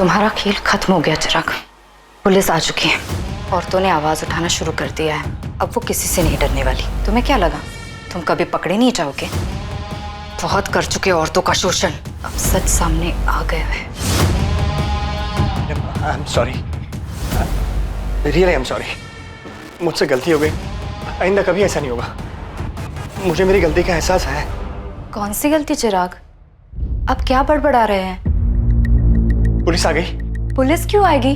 तुम्हारा खेल खत्म हो गया चिराग। पुलिस आ चुकी है, औरतों ने आवाज उठाना शुरू कर दिया है। अब वो किसी से नहीं डरने वाली। तुम्हें क्या लगा तुम कभी पकड़े नहीं जाओगे? बहुत कर चुके औरतों का शोषण, अब सच सामने आ गया है। I'm sorry. Really I'm sorry. मुझसे गलती हो गई, आइंदा कभी ऐसा नहीं होगा। मुझे मेरी गलती का एहसास है। कौन सी गलती चिराग? अब क्या बड़बड़ा रहे हैं? पुलिस आ गई। पुलिस क्यों आएगी?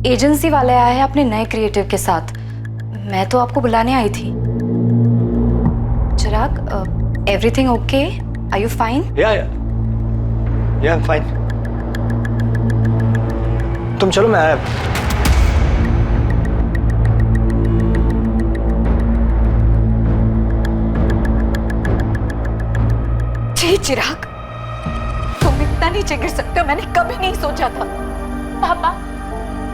एजेंसी वाले आए हैं अपने नए क्रिएटिव के साथ। मैं तो आपको बुलाने आई थी। Chirag, everything okay? Are you fine? या I'm fine. तुम चलो, मैं आया। जी चिराग, तुम इतना नीचे गिर सकते हो, मैंने कभी नहीं सोचा था। पापा,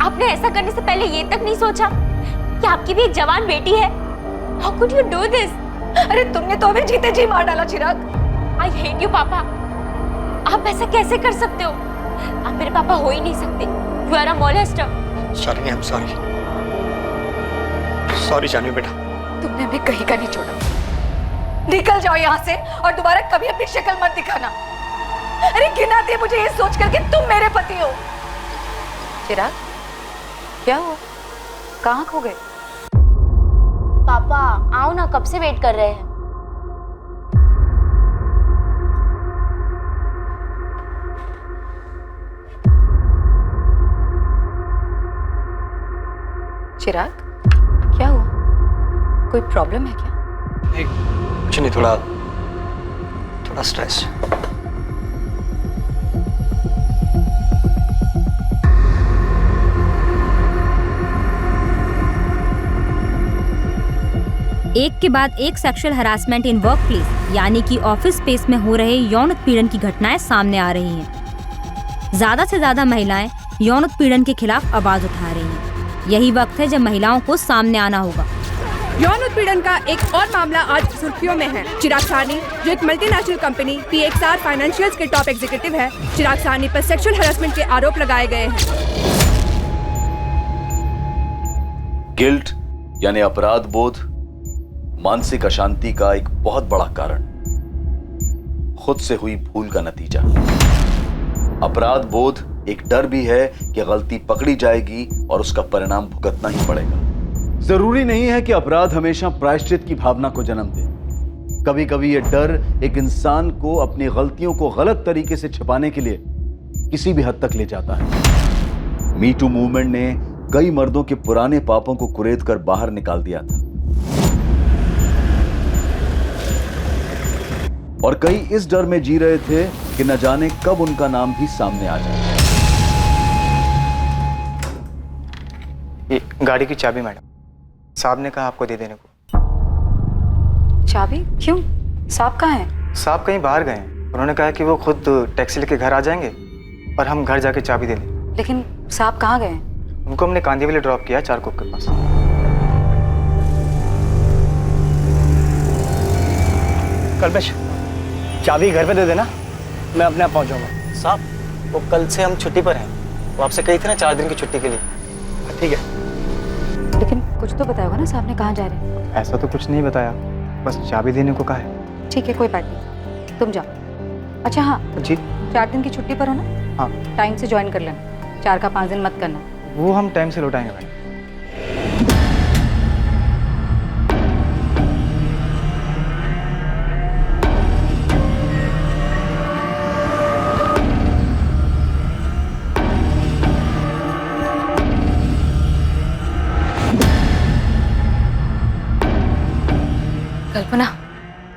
आपने ऐसा करने से पहले ये तक नहीं सोचा कि आपकी भी एक जवान बेटी है? How could you do this? अरे तुमने तो हमें जीते जी मार डाला चिराग। I hate you पापा। आप ऐसा कैसे कर सकते हो? आप मेरे पापा हो ही नहीं सकते। You are a molester। Shalini, I'm sorry. Sorry Janvi बेटा। तुमने हमें कहीं का नहीं छोड़ा। निकल जाओ यहाँ से और दोबारा कभी अपनी शक्ल मत दिखाना। अरे घिन आती है मुझे ये सोच कर कि तुम मेरे पति हो। चिराग, क्या हुआ? कहाँ खो गए? पापा आओ ना, कब से वेट कर रहे हैं। चिराग, क्या हुआ? कोई प्रॉब्लम है क्या? कुछ नहीं, थोड़ा स्ट्रेस। एक के बाद एक sexual harassment in work place यानी कि ऑफिस स्पेस में हो रहे यौन उत्पीड़न की घटनाएं सामने आ रही हैं। ज्यादा से ज्यादा महिलाएं यौन उत्पीड़न के खिलाफ आवाज उठा रही हैं। यही वक्त है जब महिलाओं को सामने आना होगा। यौन उत्पीड़न का एक और मामला आज सुर्खियों में है। चिराग साहनी, जो एक मल्टीनेशनल कंपनी PXR फाइनेंशियल्स के टॉप एग्जीक्यूटिव है, चिराग साहनी पर सेक्सुअल हरासमेंट के आरोप लगाए गए हैं। गिल्ट यानी अपराध बोध मानसिक अशांति का एक बहुत बड़ा कारण, खुद से हुई भूल का नतीजा। अपराध बोध एक डर भी है कि गलती पकड़ी जाएगी और उसका परिणाम भुगतना ही पड़ेगा। जरूरी नहीं है कि अपराध हमेशा प्रायश्चित की भावना को जन्म दे। कभी कभी यह डर एक इंसान को अपनी गलतियों को गलत तरीके से छिपाने के लिए किसी भी हद तक ले जाता है। मी टू मूवमेंट ने कई मर्दों के पुराने पापों को कुरेद कर बाहर निकाल दिया था और कई इस डर में जी रहे थे कि न जाने कब उनका नाम भी सामने आ जाए। ये गाड़ी की चाबी मैडम, साहब ने कहा आपको दे देने को। चाबी? क्यों? साहब कहाँ हैं? साहब कहीं बाहर गए हैं। उन्होंने कहा कि वो खुद टैक्सी लेके घर आ जाएंगे और हम घर जाके चाबी दे दें। लेकिन साहब कहाँ गए? उनको हमने कांदीवली ड्रॉप किया, चारकोप के पास। कल्पेश, चाबी घर पे दे देना, मैं अपने आप पहुंच जाऊंगा। साहब, वो कल से हम छुट्टी पर हैं। वो आपसे कही थी ना 4 दिन की छुट्टी के लिए। ठीक है। लेकिन कुछ तो बताया होगा ना साहब ने कहाँ जा रहे हैं? ऐसा तो कुछ नहीं बताया, बस चाबी देने को कहा है। ठीक है, कोई बात नहीं, तुम जाओ। अच्छा हाँ जी, 4 दिन की छुट्टी पर हो ना? हाँ। टाइम से ज्वाइन कर लेना, 4 का 5 दिन मत करना। वो हम टाइम से लौटाएंगे मैडम। कल्पना,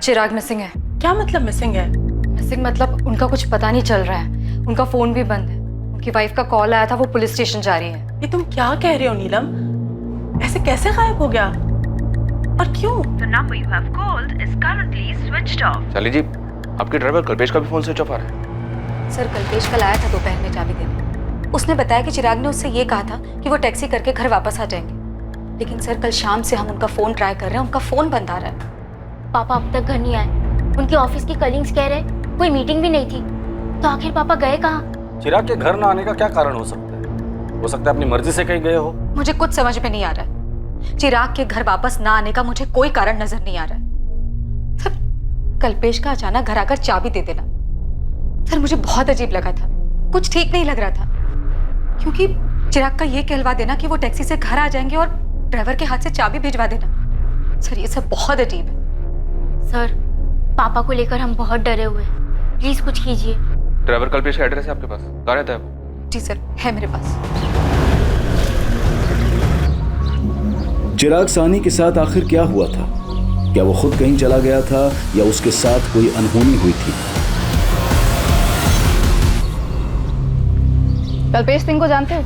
चिराग मिसिंग है। क्या मतलब मिसिंग है? मिसिंग मतलब उनका कुछ पता नहीं चल रहा है। उनका फोन भी बंद है। उनकी वाइफ का कॉल आया था, वो पुलिस स्टेशन जा रही है। ये तुम क्या कह रहे हो नीलम? ऐसे कैसे गायब हो गया और क्यों? The number you have called is currently switched off. शाली जी, आपके ड्राइवर कल्पेश का भी फोन स्विच ऑफ आ रहा है। सर, कल्पेश कल आया था दोपहर में चाबी देने। उसने बताया कि चिराग ने उससे ये कहा था कि वो टैक्सी करके घर वापस आ जाएंगे। लेकिन सर, कल शाम से हम उनका फोन ट्राई कर रहे हैं, उनका फोन बंद आ रहा है। पापा अब तक घर नहीं आए। उनके ऑफिस की कलीग्स कह रहे कोई मीटिंग भी नहीं थी। तो आखिर पापा गए कहाँ? चिराग के घर ना आने का क्या कारण हो सकता है? हो सकता है अपनी मर्जी से कहीं गए हो। मुझे कुछ समझ में नहीं आ रहा है। चिराग के घर वापस ना आने का मुझे कोई कारण नजर नहीं आ रहा है। सर, कल्पेश का अचानक घर आकर चाबी दे देना, सर मुझे बहुत अजीब लगा था। कुछ ठीक नहीं लग रहा था, क्योंकि चिराग का ये कहलवा देना कि वो टैक्सी से घर आ जाएंगे और ड्राइवर के हाथ से चाबी भिजवा देना, सर ये सब बहुत अजीब है। सर, पापा को लेकर हम बहुत डरे हुए हैं, प्लीज कुछ कीजिए। ड्राइवर कल्पेश का एड्रेस है आपके पास? कहाँ रहता है वो? जी सर, है मेरे पास। चिराग सानी के साथ आखिर क्या हुआ था? क्या वो खुद कहीं चला गया था या उसके साथ कोई अनहोनी हुई थी? कल्पेश सिंह को जानते हो?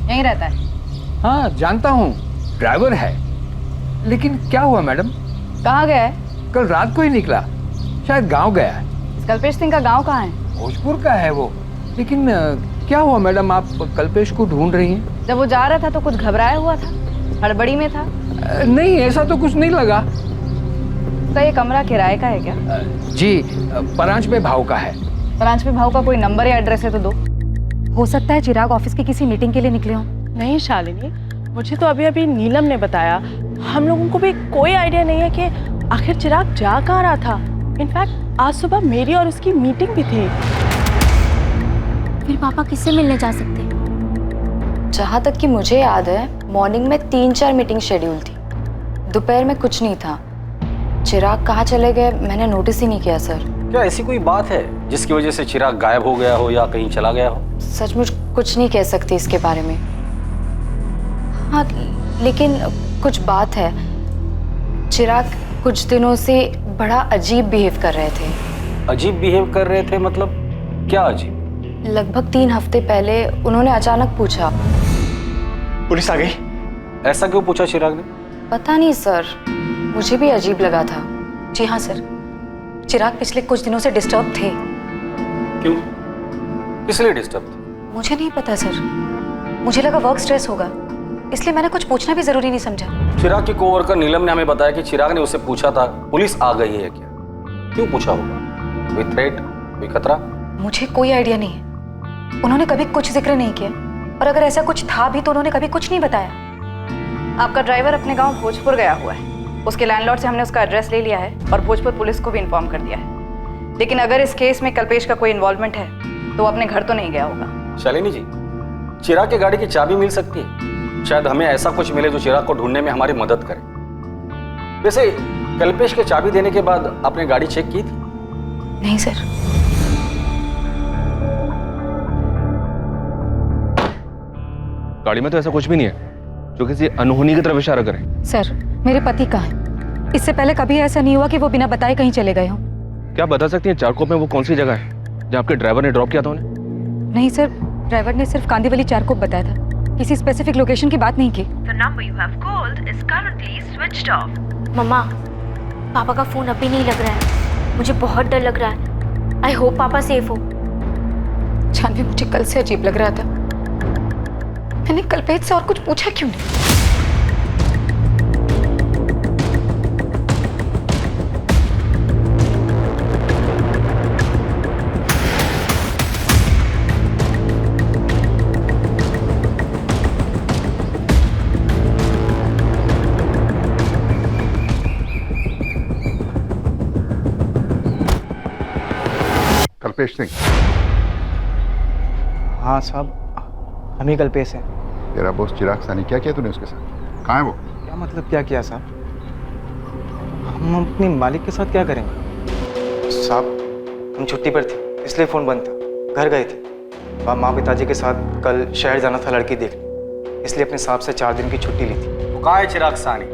यहीं रहता है। हाँ जानता हूँ, ड्राइवर है। लेकिन क्या हुआ मैडम? कहाँ गया है? कल रात को ही निकला, शायद गांव गया है। कल्पेश सिंह का गांव कहाँ है? भोजपुर का है वो। लेकिन क्या हुआ मैडम, आप कल्पेश को ढूंढ रही हैं? जब वो जा रहा था तो कुछ घबराया हुआ था, हड़बड़ी में था। नहीं, ऐसा तो कुछ नहीं लगा। तो ये कमरा किराए का है क्या? जी, परांच पे भाव का है। परांच पे भाव का कोई नंबर या एड्रेस है तो दो। हो सकता है चिराग ऑफिस की किसी मीटिंग के लिए निकले हों। नहीं शालिनी, मुझे तो अभी नीलम ने बताया। हम लोगों को भी कोई आइडिया नहीं है कि आखिर चिराग जा कहाँ रहा था। इनफैक्ट आज सुबह मेरी और उसकी मीटिंग भी थी। फिर पापा किससे मिलने जा सकते हैं? जहाँ तक कि मुझे याद है, मॉर्निंग में 3-4 मीटिंग शेड्यूल थी, दोपहर में कुछ नहीं था। चिराग कहाँ चले गए मैंने नोटिस ही नहीं किया सर। क्या ऐसी कोई बात है जिसकी वजह से चिराग गायब हो गया हो या कहीं चला गया हो? सचमुच कुछ नहीं कह सकती इसके बारे में। हाँ, लेकिन कुछ बात है। चिराग कुछ दिनों से बड़ा अजीब बिहेव कर रहे थे। अजीब बिहेव कर रहे थे मतलब क्या अजीब? लगभग 3 हफ्ते पहले उन्होंने अचानक पूछा, पुलिस आ गई? ऐसा क्यों पूछा चिराग ने? पता नहीं सर, मुझे भी अजीब लगा था। जी हाँ सर, चिराग पिछले कुछ दिनों से डिस्टर्ब थे। क्यों? किस लिए डिस्टर्ब थे? मुझे नहीं पता सर, मुझे लगा वर्क स्ट्रेस होगा, इसलिए मैंने कुछ पूछना भी जरूरी नहीं समझा। चिराग की कोवर्कर नीलम ने हमें बताया कि चिराग ने उससे पूछा था पुलिस आ गई है क्या। क्यों पूछा होगा? कोई थ्रेट, कोई खतरा? मुझे कोई आइडिया नहीं है। उन्होंने कभी कुछ जिक्र नहीं किया, और अगर ऐसा कुछ था भी तो उन्होंने कभी कुछ नहीं बताया। आपका ड्राइवर अपने गांव भोजपुर गया हुआ है। उसके लैंडलॉर्ड से हमने उसका एड्रेस ले लिया है और भोजपुर पुलिस को भी इन्फॉर्म कर दिया है। लेकिन अगर इस केस में कल्पेश का कोई इन्वॉल्वमेंट है तो वो अपने घर तो नहीं गया होगा। शालिनी जी, चिराग की गाड़ी की चाबी मिल सकती है। शायद हमें ऐसा कुछ मिले जो चिराग को ढूंढने में हमारी मदद करे। वैसे कल्पेश के चाबी देने के बाद आपने गाड़ी चेक की थी? नहीं सर। गाड़ी में तो ऐसा कुछ भी नहीं है जो किसी अनहोनी की तरफ इशारा करे। सर, मेरे पति कहाँ हैं? इससे पहले कभी ऐसा नहीं हुआ कि वो बिना बताए कहीं चले गए हों। क्या बता सकती हैं चारकोप में वो कौन सी जगह है जहाँ आपके ड्राइवर ने ड्रॉप किया था उन्हें? नहीं सर, ड्राइवर ने सिर्फ कांदीवली चारकोप बताया था, किसी स्पेसिफिक लोकेशन की बात नहीं की। The number you have called is currently switched off. मम्मा, पापा का फोन अभी नहीं लग रहा है, मुझे बहुत डर लग रहा है। आई होप पापा सेफ हो। जानवी, मुझे कल से अजीब लग रहा था। मैंने कल्पेश से और कुछ पूछा क्यों नहीं? कल्पेश सिंह? हाँ साहब, हम ही कल्पेश हैं। तेरा बॉस चिराग सानी, क्या किया तूने उसके साथ? कहाँ है वो? क्या मतलब क्या किया साहब? हम अपने मालिक के साथ क्या करेंगे साहब? हम छुट्टी पर थे इसलिए फ़ोन बंद था, घर गए थे। माँ पिताजी के साथ कल शहर जाना था लड़की देखने, इसलिए अपने साहब से 4 दिन की छुट्टी ली थी। वो कहाँ है चिराग सानी?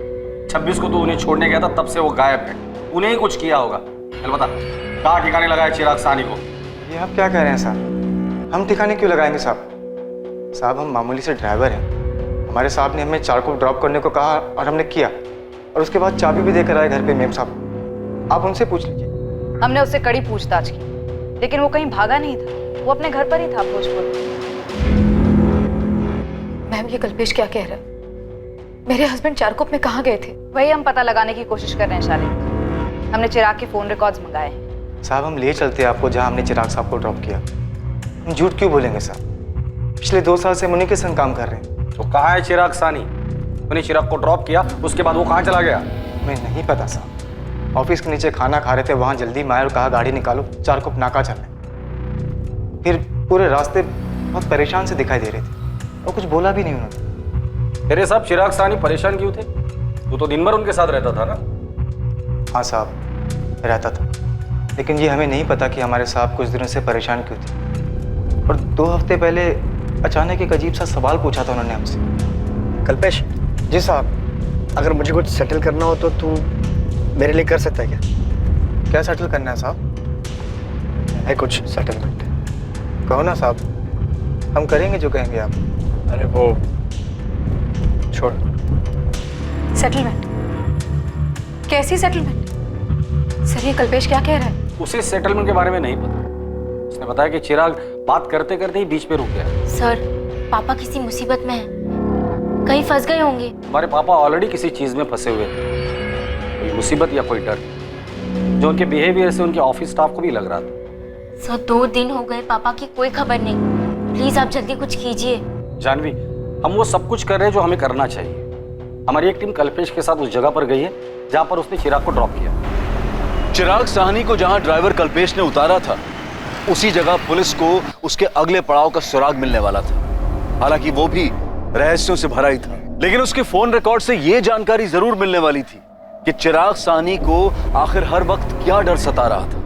26 को तो उन्हें छोड़ने गया था, तब से वो गायब है। उन्हें ही कुछ किया होगा। चल बता, कहाँ ठिकाने लगाया चिराग सानी को? ये आप क्या कह रहे हैं साहब? हम ठिकाने क्यों लगाएंगे साहब? साहब, हम मामूली से ड्राइवर हैं। हमारे साहब ने हमें चारकोप ड्रॉप करने को कहा और हमने किया, और उसके बाद चाबी भी देकर आए घर पे। मेम साहब, आप उनसे पूछ लीजिए। हमने उससे कड़ी पूछताछ की, लेकिन वो कहीं भागा नहीं था, वो अपने घर पर ही था भोजपुर। मैम, ये कल्पेश क्या कह रहा है? मेरे हस्बैंड चारकोप में कहाँ गए थे? वही हम पता लगाने की कोशिश कर रहे हैं शालिनी। हमने चिराग के फोन रिकॉर्ड्स मंगाए हैं। साहब, हम ले चलते हैं आपको जहाँ हमने चिराग साहब को ड्रॉप किया। हम झूठ क्यों बोलेंगे साहब? पिछले 2 साल से हम उन्हीं के संग काम कर रहे हैं। तो कहाँ है चिराग सानी? मैंने चिराग को ड्रॉप किया, उसके बाद वो कहाँ चला गया? हमें नहीं पता साहब। ऑफिस के नीचे खाना खा रहे थे, वहाँ जल्दी में आए और कहा गाड़ी निकालो, 4 कोप नाका चलने। फिर पूरे रास्ते बहुत परेशान से दिखाई दे रहे थे और कुछ बोला भी नहीं उन्होंने। तेरे साहब चिराग सानी परेशान क्यों थे? तू तो दिन भर उनके साथ रहता था ना? हाँ साहब, रहता था, लेकिन ये हमें नहीं पता कि हमारे साहब कुछ दिनों से परेशान क्यों थे। और 2 हफ्ते पहले अचानक एक अजीब सा सवाल पूछा था उन्होंने हमसे। कल्पेश। जी साहब। अगर मुझे कुछ सेटल करना हो तो तू मेरे लिए कर सकता है क्या? क्या सेटल करना है साहब? है कुछ सेटलमेंट? कहो ना साहब, हम करेंगे जो कहेंगे आप। अरे वो छोड़। सेटलमेंट? कैसी सेटलमेंट? सर ये कल्पेश क्या कह रहा है? उसे सेटलमेंट के बारे में नहीं पता। उसने बताया कि चिराग बात करते करते ही बीच पे रुक गया। सर पापा किसी मुसीबत में हैं, कहीं फंस गए होंगे। हमारे पापा ऑलरेडी किसी चीज में फंसे हुए थे, कोई मुसीबत या कोई डर, जो उनके बिहेवियर से उनके ऑफिस स्टाफ को भी लग रहा था। सर 2 दिन हो गए, पापा की कोई खबर नहीं। प्लीज आप जल्दी कुछ कीजिए। जानवी, हम वो सब कुछ कर रहे हैं जो हमें करना चाहिए। हमारी एक टीम कल्पेश के साथ उस जगह पर गई है जहां पर उसने चिराग को ड्रॉप किया। चिराग साहनी को जहां ड्राइवर कल्पेश ने उतारा था, उसी जगह पुलिस को उसके अगले पड़ाव का सुराग मिलने वाला था। हालांकि वो भी रहस्यों से भरा ही था, लेकिन उसके फोन रिकॉर्ड से यह जानकारी जरूर मिलने वाली थी कि चिराग साहनी को आखिर हर वक्त क्या डर सता रहा था।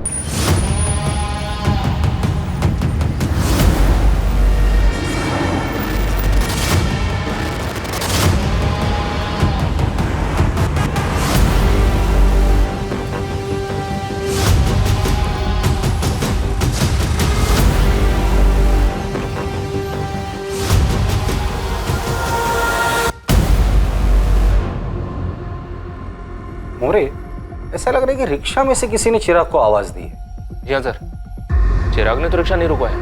मोरे, ऐसा लग रहा है कि रिक्शा में से किसी ने चिराग को आवाज दी है। जी हाँ सर, चिराग ने तो रिक्शा नहीं रुकवाया।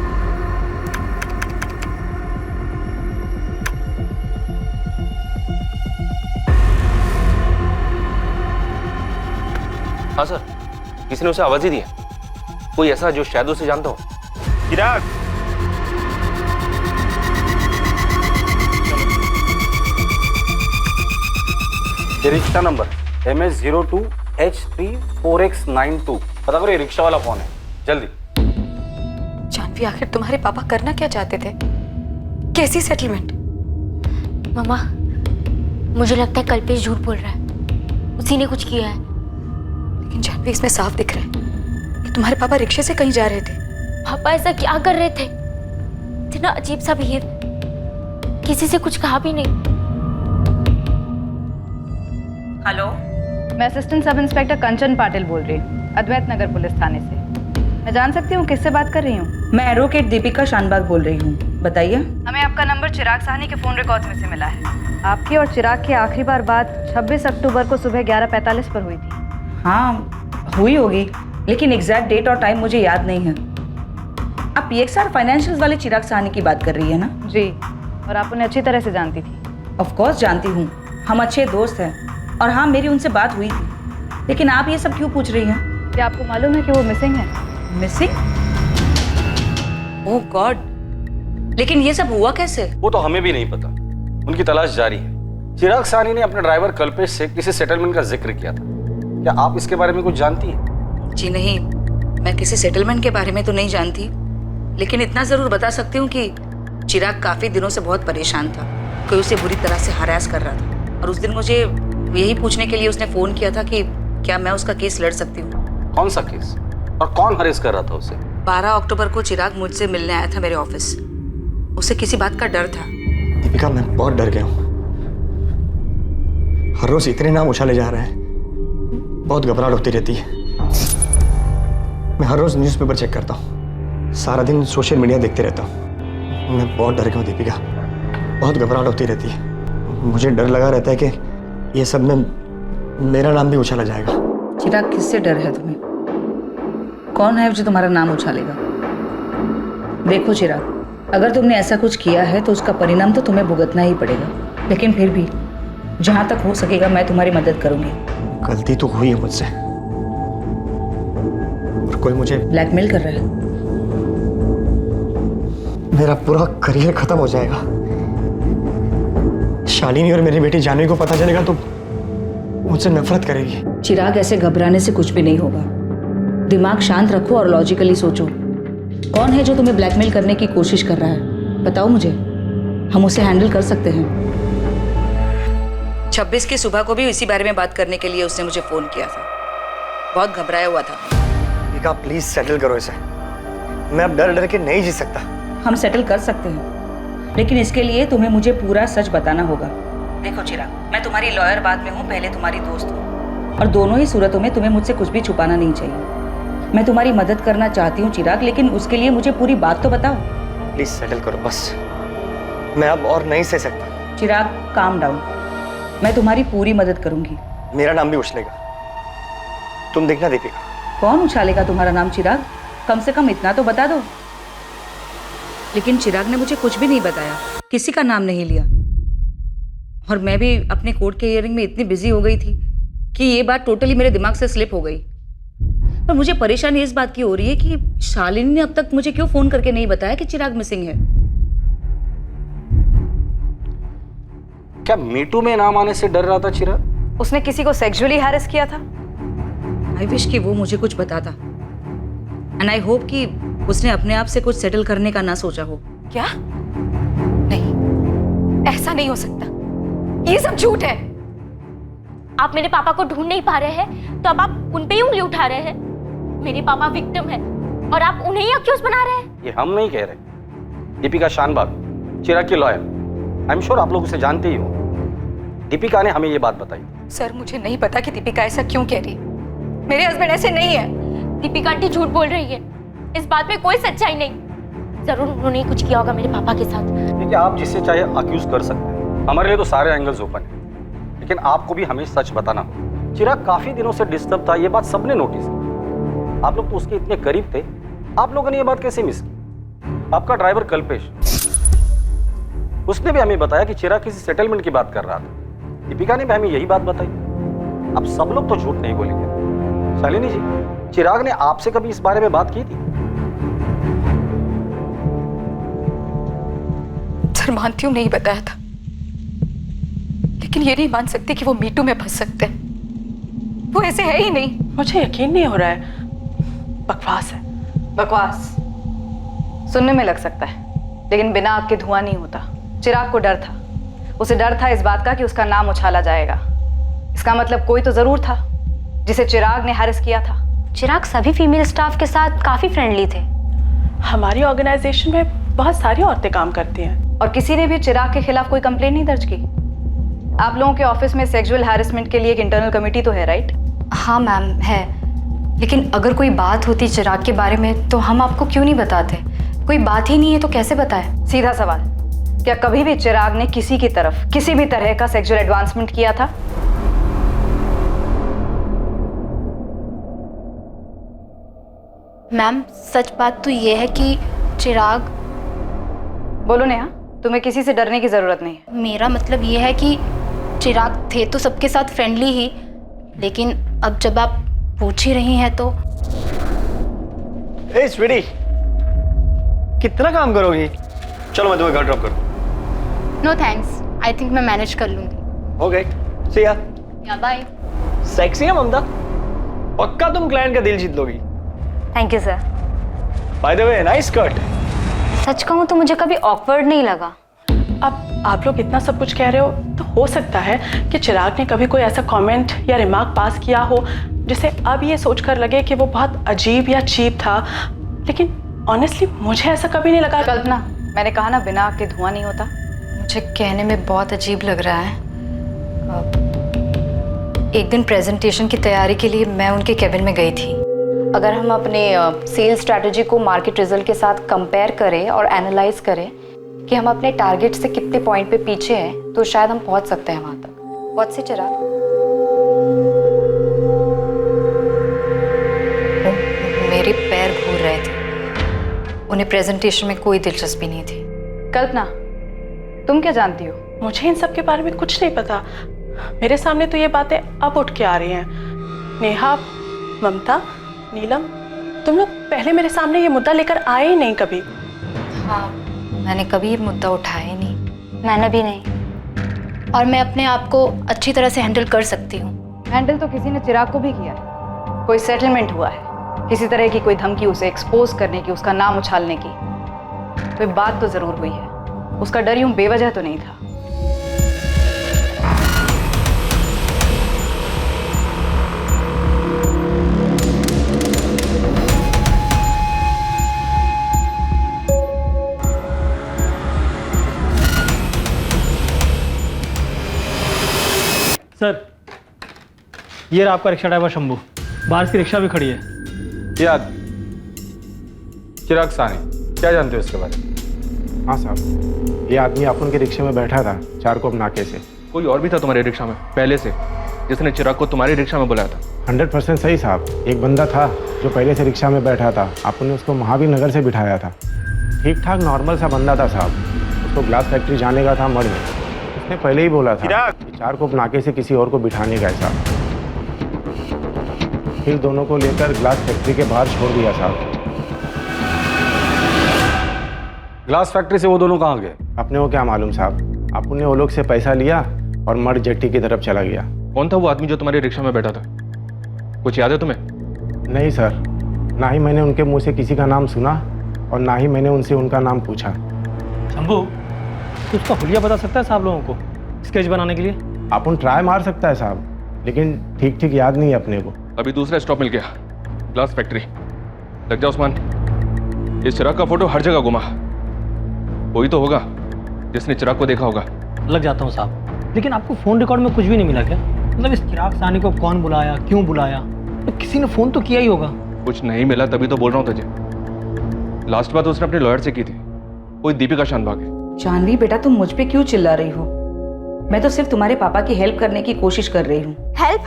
हाँ सर, किसी ने उसे आवाज ही दी है, कोई ऐसा जो शायद उसे जानता हो। चिराग। ये रिक्शा नंबर MS02H34X92, पता करो ये रिक्शा वाला कौन है, जल्दी। जानवी, आखिर तुम्हारे पापा करना क्या चाहते थे? कैसी सेटलमेंट? मामा, मुझे लगता है कल्पेश झूठ बोल रहा है, उसी ने कुछ किया है। लेकिन जानवी, इसमें साफ दिख रहा है कि तुम्हारे पापा रिक्शे से कहीं जा रहे थे। पापा ऐसा क्या कर रहे थे? इतना अजीब सा बिहेव, किसी से कुछ कहा भी नहीं। हेलो, मैं असिस्टेंट सब इंस्पेक्टर कंचन पाटिल बोल रही हूँ, अद्वैत नगर पुलिस थाने से। मैं जान सकती हूँ किससे बात कर रही हूँ? मैं एडवोकेट दीपिका शानबाग बोल रही हूँ, बताइए। हमें आपका नंबर चिराग साहनी के फोन रिकॉर्ड्स में से मिला है। आपकी और चिराग की आखिरी बार बात 26 अक्टूबर को सुबह 11:45 पर हुई थी। हाँ, हुई होगी, लेकिन एग्जैक्ट डेट और टाइम मुझे याद नहीं है। आप PXR फाइनेंशियल्स वाले चिराग साहनी की बात कर रही है ना? जी, और आप उन्हें अच्छी तरह से जानती थी। ऑफ कोर्स जानती हूँ, हम अच्छे दोस्त हैं, और हाँ मेरी उनसे बात हुई थी। लेकिन आप ये सब क्यों पूछ रही हैं? क्या आपको मालूम है कि वो मिसिंग है? मिसिंग? ओह गॉड, लेकिन ये सब हुआ कैसे? वो तो हमें भी नहीं पता, उनकी तलाश जारी है। चिराग साहनी ने अपने ड्राइवर कल्पेश से किसी सेटलमेंट का जिक्र किया था, क्या आप इसके बारे में कुछ जानती हैं? जी नहीं, मैं किसी सेटलमेंट के बारे में तो नहीं जानती, लेकिन इतना जरूर बता सकती हूँ कि चिराग काफी दिनों से बहुत परेशान था, कोई उसे बुरी तरह से हरास कर रहा था, और उस दिन मुझे यही पूछने के लिए उसने फोन किया था कि क्या मैं उसका केस लड़ सकती हूँ। कौन सा केस और कौन हरेस कर रहा था उसे? 12 अक्टूबर को चिराग मुझसे मिलने आया था मेरे ऑफिस। उसे किसी बात का डर था। दीपिका, मैं बहुत डर गया हूँ। हर रोज इतने नाम उछाले जा रहे हैं, बहुत घबराहट होती रहती है। मैं हर रोज न्यूज़पेपर चेक करता हूँ, सारा दिन सोशल मीडिया देखते रहता हूँ। मैं बहुत डर गया हूँ दीपिका, बहुत घबराहट होती रहती है। मुझे डर लगा रहता है कि ये सब में मेरा नाम भी उछाला जाएगा। चिराग, किससे डर है तुम्हें? कौन है जो तुम्हारा नाम उछालेगा? देखो चिराग, अगर तुमने ऐसा कुछ किया है तो उसका परिणाम तो तुम्हें भुगतना ही पड़ेगा, लेकिन फिर भी जहां तक हो सकेगा मैं तुम्हारी मदद करूंगी। गलती तो हुई है मुझसे, और कोई मुझे ब्लैकमेल कर रहा है। मेरा पूरा करियर खत्म हो जाएगा। शालिनी और मेरी बेटी जानवी को पता चलेगा तो मुझसे नफरत करेगी। चिराग, ऐसे घबराने से कुछ भी नहीं होगा। दिमाग शांत रखो और लॉजिकली सोचो। कौन है जो तुम्हें ब्लैकमेल करने की कोशिश कर रहा है? बताओ मुझे, हम उसे हैंडल कर सकते हैं। 26 की सुबह को भी इसी बारे में बात करने के लिए उसने मुझे फोन किया था। बहुत घबराया हुआ था। दीपिका प्लीज सेटल करो इसे। मैं अब डर डर के नहीं जी सकता। हम सेटल कर सकते हैं, लेकिन इसके लिए तुम्हें मुझे पूरा सच बताना होगा। देखो चिराग, मैं तुम्हारी लॉयर बाद में हूँ, पहले तुम्हारी दोस्त हूँ, और दोनों ही सूरतों में तुम्हें मुझसे कुछ भी छुपाना नहीं चाहिए। मैं तुम्हारी मदद करना चाहती हूँ चिराग, लेकिन उसके लिए मुझे पूरी बात तो बताओ। प्लीज सेटल करो बस, मैं अब और नहीं सह सकता। चिराग काम डाउन, मैं तुम्हारी पूरी मदद करूंगी। मेरा नाम भी उछलेगा, तुम देखना दीपिका। कौन उछालेगा तुम्हारा नाम चिराग? कम से कम इतना तो बता दो। लेकिन चिराग ने मुझे कुछ भी नहीं बताया, किसी का नाम नहीं लिया, और मैं भी अपने कोर्ट के हियरिंग में इतनी बिजी हो गई थी कि ये बात टोटली मेरे दिमाग से स्लिप हो गई। पर मुझे परेशानी इस बात की हो रही है कि शालिनी ने अब तक मुझे क्यों फोन करके नहीं बताया कि चिराग मिसिंग है। क्या मीटू में नाम आने से डर रहा था चिराग? उसने किसी को सेक्सुअली हैरेस किया था। आई विश कि वो मुझे कुछ बताता, एंड आई होप कि उसने अपने आप से कुछ सेटल करने का ना सोचा हो। क्या? नहीं, ऐसा नहीं हो सकता, ये सब झूठ है। आप मेरे पापा को ढूंढ नहीं पा रहे हैं तो अब आप उन पे ही उंगली उठा रहे हैं। मेरे पापा विक्टिम है और आप उन्हें ही अक्यूज बना रहे हैं। ये हम नहीं कह रहे। दीपिका शानबाग, चिराग की लॉयर, आई एम श्योर आप लोग उसे जानते ही हो। दीपिका ने हमें ये बात बताई। सर मुझे नहीं पता कि दीपिका ऐसा क्यों कह रही है। मेरे हस्बैंड ऐसे नहीं है। दीपिका आंटी झूठ बोल रही है, इस बात में कोई सच्चाई नहीं। जरूर उन्होंने कुछ किया होगा मेरे पापा के साथ। देखिए, आप जिससे चाहे अक्यूज कर सकते हैं, हमारे लिए तो सारे एंगल्स ओपन है, लेकिन आपको भी हमें सच बताना होगा। चिराग काफी दिनों से डिस्टर्ब था, ये बात सबने नोटिस की। आप लोग तो उसके इतने करीब थे, आप लोगों ने ये बात कैसे मिस की? आपका ड्राइवर कल्पेश, उसने भी हमें बताया कि चिराग किसी सेटलमेंट की बात कर रहा था। दीपिका ने भी हमें यही बात बताई। अब सब लोग तो झूठ नहीं बोलेंगे। शालिनी जी, चिराग ने आपसे कभी इस बारे में बात की थी? सर मानती हूँ नहीं बताया था, लेकिन ये नहीं मान सकती कि वो मीटू में फंस सकते हैं। वो ऐसे है ही नहीं। मुझे यकीन नहीं हो रहा है। बकवास है। बकवास सुनने में लग सकता है, लेकिन बिना आग के धुआं नहीं होता। चिराग को डर था, उसे डर था इस बात का कि उसका नाम उछाला जाएगा। इसका मतलब कोई तो जरूर था जिसे चिराग ने हैरेस किया था। चिराग सभी फीमेल स्टाफ के साथ काफी फ्रेंडली थे। हमारी ऑर्गेनाइजेशन में बहुत सारी औरतें काम करती हैं, और किसी ने भी चिराग के खिलाफ कोई कंप्लेंट नहीं दर्ज की। आप लोगों के ऑफिस में सेक्सुअल हैरेसमेंट के लिए एक इंटरनल कमेटी तो है, राइट? हाँ मैम है, लेकिन अगर कोई बात होती चिराग के बारे में तो हम आपको क्यों नहीं बताते? कोई बात ही नहीं है तो कैसे बताए? सीधा सवाल, क्या कभी भी चिराग ने किसी की तरफ किसी भी तरह का सेक्सुअल एडवांसमेंट किया था? मैम सच बात तो ये है कि चिराग। बोलो नेहा, तुम्हें किसी से डरने की जरूरत नहीं है। मेरा मतलब ये है कि चिराग थे तो सबके साथ फ्रेंडली ही, लेकिन अब जब आप पूछ ही रही हैं तो। ए स्वीटी, कितना काम करोगी? चलो मैं तुम्हें घर ड्रॉप कर दूं। नो थैंक्स, आई थिंक मैं मैनेज कर लूंगी। ओके, सी या। या बाय। सेक्सी है ममता, पक्का तुम क्लाइंट का दिल जीत लोगी। Thank you sir. By the way, nice cut. सच कहूँ तो मुझे कभी ऑकवर्ड नहीं लगा। अब आप लोग इतना सब कुछ कह रहे हो तो हो सकता है कि चिराग ने कभी कोई ऐसा कमेंट या रिमार्क पास किया हो जिसे अब ये सोचकर लगे कि वो बहुत अजीब या चीप था, लेकिन ऑनेस्टली मुझे ऐसा कभी नहीं लगा। कल्पना, मैंने कहा ना बिना आग के धुआं नहीं होता। मुझे कहने में बहुत अजीब लग रहा है। एक दिन प्रेजेंटेशन की तैयारी के लिए मैं उनके केबिन में गई थी। अगर हम अपने सेल्स स्ट्रैटेजी को मार्केट रिजल्ट के साथ कंपेयर करें और एनालाइज करें कि हम अपने टारगेट से कितने पॉइंट पे पीछे हैं, तो शायद हम पहुंच सकते हैं वहां तक। बहुत से चिराग, मेरे पैर घूर रहे थे। उन्हें प्रेजेंटेशन में कोई दिलचस्पी नहीं थी। कल्पना, तुम क्या जानती हो? मुझे इन सब के बारे में कुछ नहीं पता। मेरे सामने तो ये बातें अब उठ के आ रही हैं। नेहा, ममता, नीलम, तुम लोग पहले मेरे सामने ये मुद्दा लेकर आए ही नहीं कभी। हाँ, मैंने कभी ये मुद्दा उठाया ही नहीं। मैंने भी नहीं, और मैं अपने आप को अच्छी तरह से हैंडल कर सकती हूँ। हैंडल तो किसी ने चिराग को भी किया है। कोई सेटलमेंट हुआ है, किसी तरह की कोई धमकी उसे एक्सपोज करने की, उसका नाम उछालने की, कोई बात तो जरूर हुई है। उसका डर यूं बेवजह तो नहीं था। सर, ये रहा आपका रिक्शा ड्राइवर शंभू। बाहर की रिक्शा भी खड़ी है। याद चिराग सानी, क्या जानते हो इसके बारे में? हाँ साहब, ये आदमी अपन के रिक्शे में बैठा था चारकोप नाके से। कोई और भी था तुम्हारे रिक्शा में पहले से जिसने चिराग को तुम्हारी रिक्शा में बुलाया था? 100% सही साहब। एक बंदा था जो पहले से रिक्शा में बैठा था, आपने उसको महावीर नगर से बिठाया था। ठीक ठाक नॉर्मल सा बंदा था साहब। उसको ग्लास फैक्ट्री जाने का था मड़ में। उसने पहले ही बोला था कि चारकोप नाके से किसी और को बिठाने का है साहब। फिर दोनों को लेकर ग्लास फैक्ट्री के बाहर छोड़ दिया साहब। ग्लास फैक्ट्री से वो दोनों कहाँ गए? अपने को क्या मालूम साहब। आपने वो लोग से पैसा लिया और मड़ जेट्टी की तरफ चला गया। कौन था वो आदमी जो तुम्हारे रिक्शा में बैठा था? कुछ याद है तुम्हें? नहीं सर, ना ही मैंने उनके मुंह से किसी का नाम सुना और ना ही मैंने उनसे उनका नाम पूछा। शंभू, तो उसका हुलिया बता सकता है साहब लोगों को स्केच बनाने के लिए? अपन ट्राई मार सकता है साहब, लेकिन ठीक ठीक याद नहीं है अपने को। अभी दूसरा स्टॉप मिल गया, ग्लास फैक्ट्री। लग जा उस्मान, इस चिराग का फोटो हर जगह घुमा। कोई तो होगा जिसने चिराग को देखा होगा। लग जाता हूँ साहब, लेकिन आपको फोन रिकॉर्ड में कुछ भी नहीं मिला क्या? मतलब इस चिराग सानी को कौन बुलाया, क्यों बुलाया? तो किसी ने फोन तो किया ही होगा। कुछ नहीं मिला तभी तो बोल रहा हूँ तुझे। लास्ट बात उसने अपने लॉयर से की थी, कोई दीपिका शानभाग है। जानवी बेटा, तुम मुझ पे क्यों चिल्ला रही हो? मैं तो सिर्फ तुम्हारे पापा की हेल्प करने की कोशिश कर रही हूँ। हेल्प?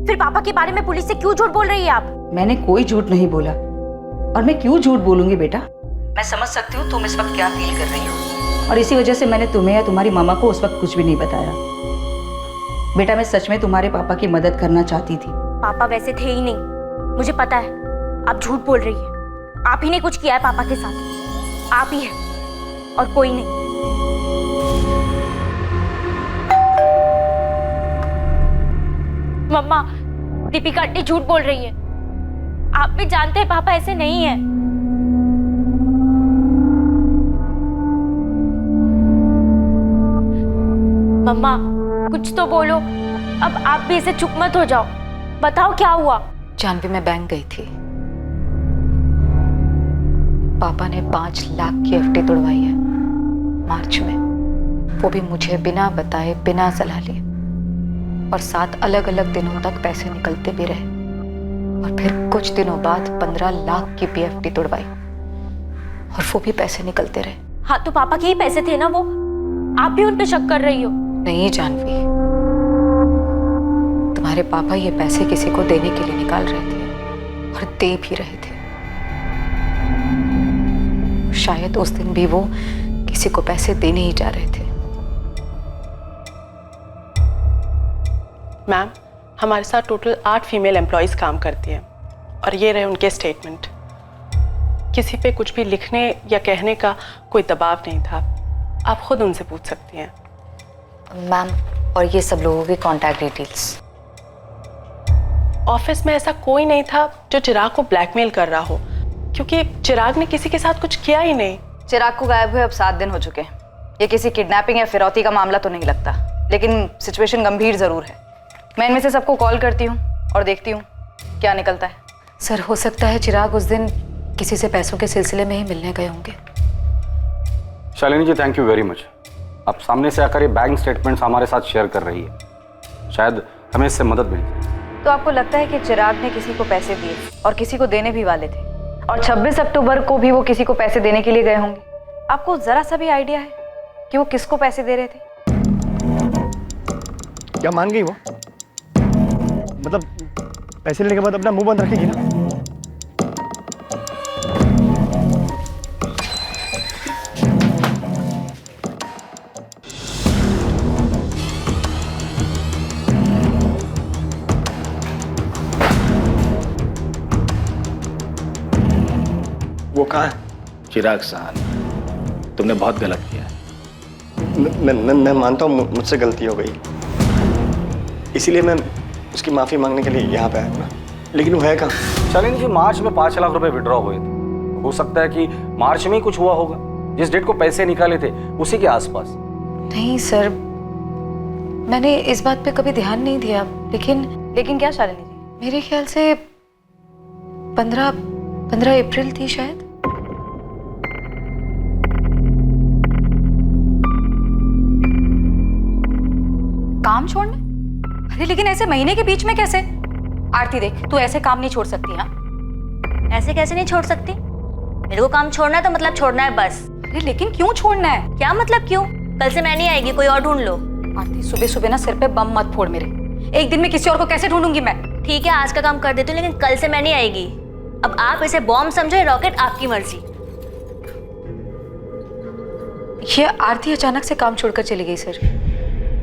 फिर पापा के बारे में पुलिस से क्यों झूठ बोल रही है आप? मैंने कोई झूठ नहीं बोला, और मैं क्यों झूठ बोलूंगी बेटा? मैं समझ सकती हूँ तुम इस वक्त क्या फील कर रही हो, और इसी वजह से मैंने तुम्हें या तुम्हारी मामा को उस वक्त कुछ भी नहीं बताया। बेटा, मैं सच में तुम्हारे पापा की मदद करना चाहती थी। पापा वैसे थे ही नहीं, मुझे पता है। आप झूठ बोल रही है। आप ही ने कुछ किया है पापा के साथ। आप ही है और कोई नहीं। मम्मा, दीपिका आंटी झूठ बोल रही है। आप भी जानते हैं पापा ऐसे नहीं है। मम्मा, कुछ तो बोलो। अब आप भी ऐसे चुप मत हो जाओ। बताओ क्या हुआ? जानवी, मैं बैंक गई थी। पापा ने 5 लाख की एफडी तोड़वाई है मार्च में, वो भी मुझे बिना बताए, बिना सलाह लिए। और 7 अलग अलग दिनों तक पैसे निकलते भी रहे, और फिर कुछ दिनों बाद 15 लाख की एफडी तोड़वाई, और वो भी पैसे निकलते रहे। हाँ, तो पापा के ही पैसे थे ना वो। आप भी उन पे शक कर रही हो? नहीं जानवी, तुम्हारे पापा ये पैसे किसी को देने के लिए निकाल रहे थे, और दे भी रहे थे। शायद उस दिन भी वो किसी को पैसे देने ही जा रहे थे। मैम, हमारे साथ टोटल 8 फीमेल एम्प्लॉयज़ काम करती हैं, और ये रहे उनके स्टेटमेंट। किसी पे कुछ भी लिखने या कहने का कोई दबाव नहीं था। आप खुद उनसे पूछ सकती हैं। मैम, और ये सब लोगों की कॉन्टैक्ट डिटेल्स? ऑफिस में ऐसा कोई नहीं था जो चिराग को ब्लैकमेल कर रहा हो, क्योंकि चिराग ने किसी के साथ कुछ किया ही नहीं। चिराग को गायब हुए अब 7 दिन हो चुके हैं। ये किसी किडनैपिंग या फिरौती का मामला तो नहीं लगता, लेकिन सिचुएशन गंभीर जरूर है। मैं इनमें से सबको कॉल करती हूँ और देखती हूँ क्या निकलता है। सर, हो सकता है चिराग उस दिन किसी से पैसों के सिलसिले में ही मिलने गए होंगे। शालिनी जी, थैंक यू वेरी मच। आप सामने से आकर ये बैंक स्टेटमेंट्स हमारे साथ शेयर कर रही है, शायद हमें इससे मदद मिले। तो आपको लगता है कि चिराग ने किसी को पैसे दिए और किसी को देने भी वाले थे, और 26 अक्टूबर को भी वो किसी को पैसे देने के लिए गए होंगे? आपको जरा सा भी आइडिया है कि वो किसको पैसे दे रहे थे? क्या मान गई वो? मतलब पैसे लेने के बाद अपना मुंह बंद रखेगी ना? वो कहाँ है? चिराग साहनी। तुमने बहुत गलत किया है। मैं मानता हूँ मुझसे गलती हो गई, इसीलिए मैं उसकी माफ़ी मांगने के लिए यहाँ पे आया, लेकिन वो है कहाँ? शालिनी जी, मार्च में 5 लाख रुपए विड्रॉ हुए थे। हो सकता है कि मार्च में ही कुछ हुआ होगा, जिस डेट को पैसे निकाले थे उसी के आसपास। नहीं सर, मैंने इस बात पे कभी ध्यान नहीं दिया, लेकिन क्या शालिनी जी, मेरे ख्याल से 15 अप्रैल थी शायद। काम छोड़ना? अरे लेकिन ऐसे महीने के बीच में कैसे? आरती देख, तू ऐसे काम नहीं छोड़ सकती। हाँ, ऐसे कैसे नहीं छोड़ सकती? मेरे को काम छोड़ना है तो मतलब छोड़ना है बस। अरे लेकिन क्यों छोड़ना है? क्या मतलब क्यों? कल से मैं नहीं आएगी, कोई और ढूंढ लो। आरती, सुबह सुबह ना सिर पे बम मत फोड़ मेरे। एक दिन में किसी और को कैसे ढूंढूंगी मैं? ठीक है, आज का काम कर देती हूँ, लेकिन कल से मैं नहीं आएगी। अब आप इसे बॉम्ब समझो, रॉकेट आपकी मर्जी। ये आरती अचानक से काम छोड़कर चली गई सर,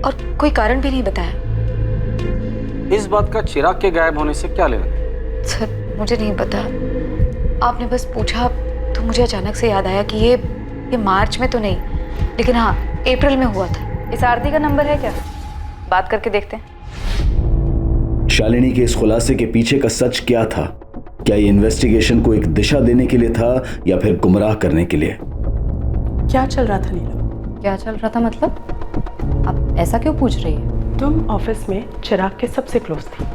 और कोई कारण भी नहीं बताया। इस बात का चिराग के गायब होने से क्या लेना? सर मुझे नहीं पता, आपने बस पूछा तो मुझे अचानक से याद आया कि ये मार्च में तो नहीं, लेकिन हाँ अप्रैल में हुआ था। इस आरती का नंबर है क्या? बात करके देखते हैं। शालिनी के इस खुलासे के पीछे का सच क्या था? क्या ये इन्वेस्टिगेशन को एक दिशा देने के लिए था या फिर गुमराह करने के लिए? क्या चल रहा था नीलम? क्या चल रहा था मतलब? आप ऐसा क्यों पूछ रही है? तुम ऑफिस में चिराग के सबसे क्लोज थी,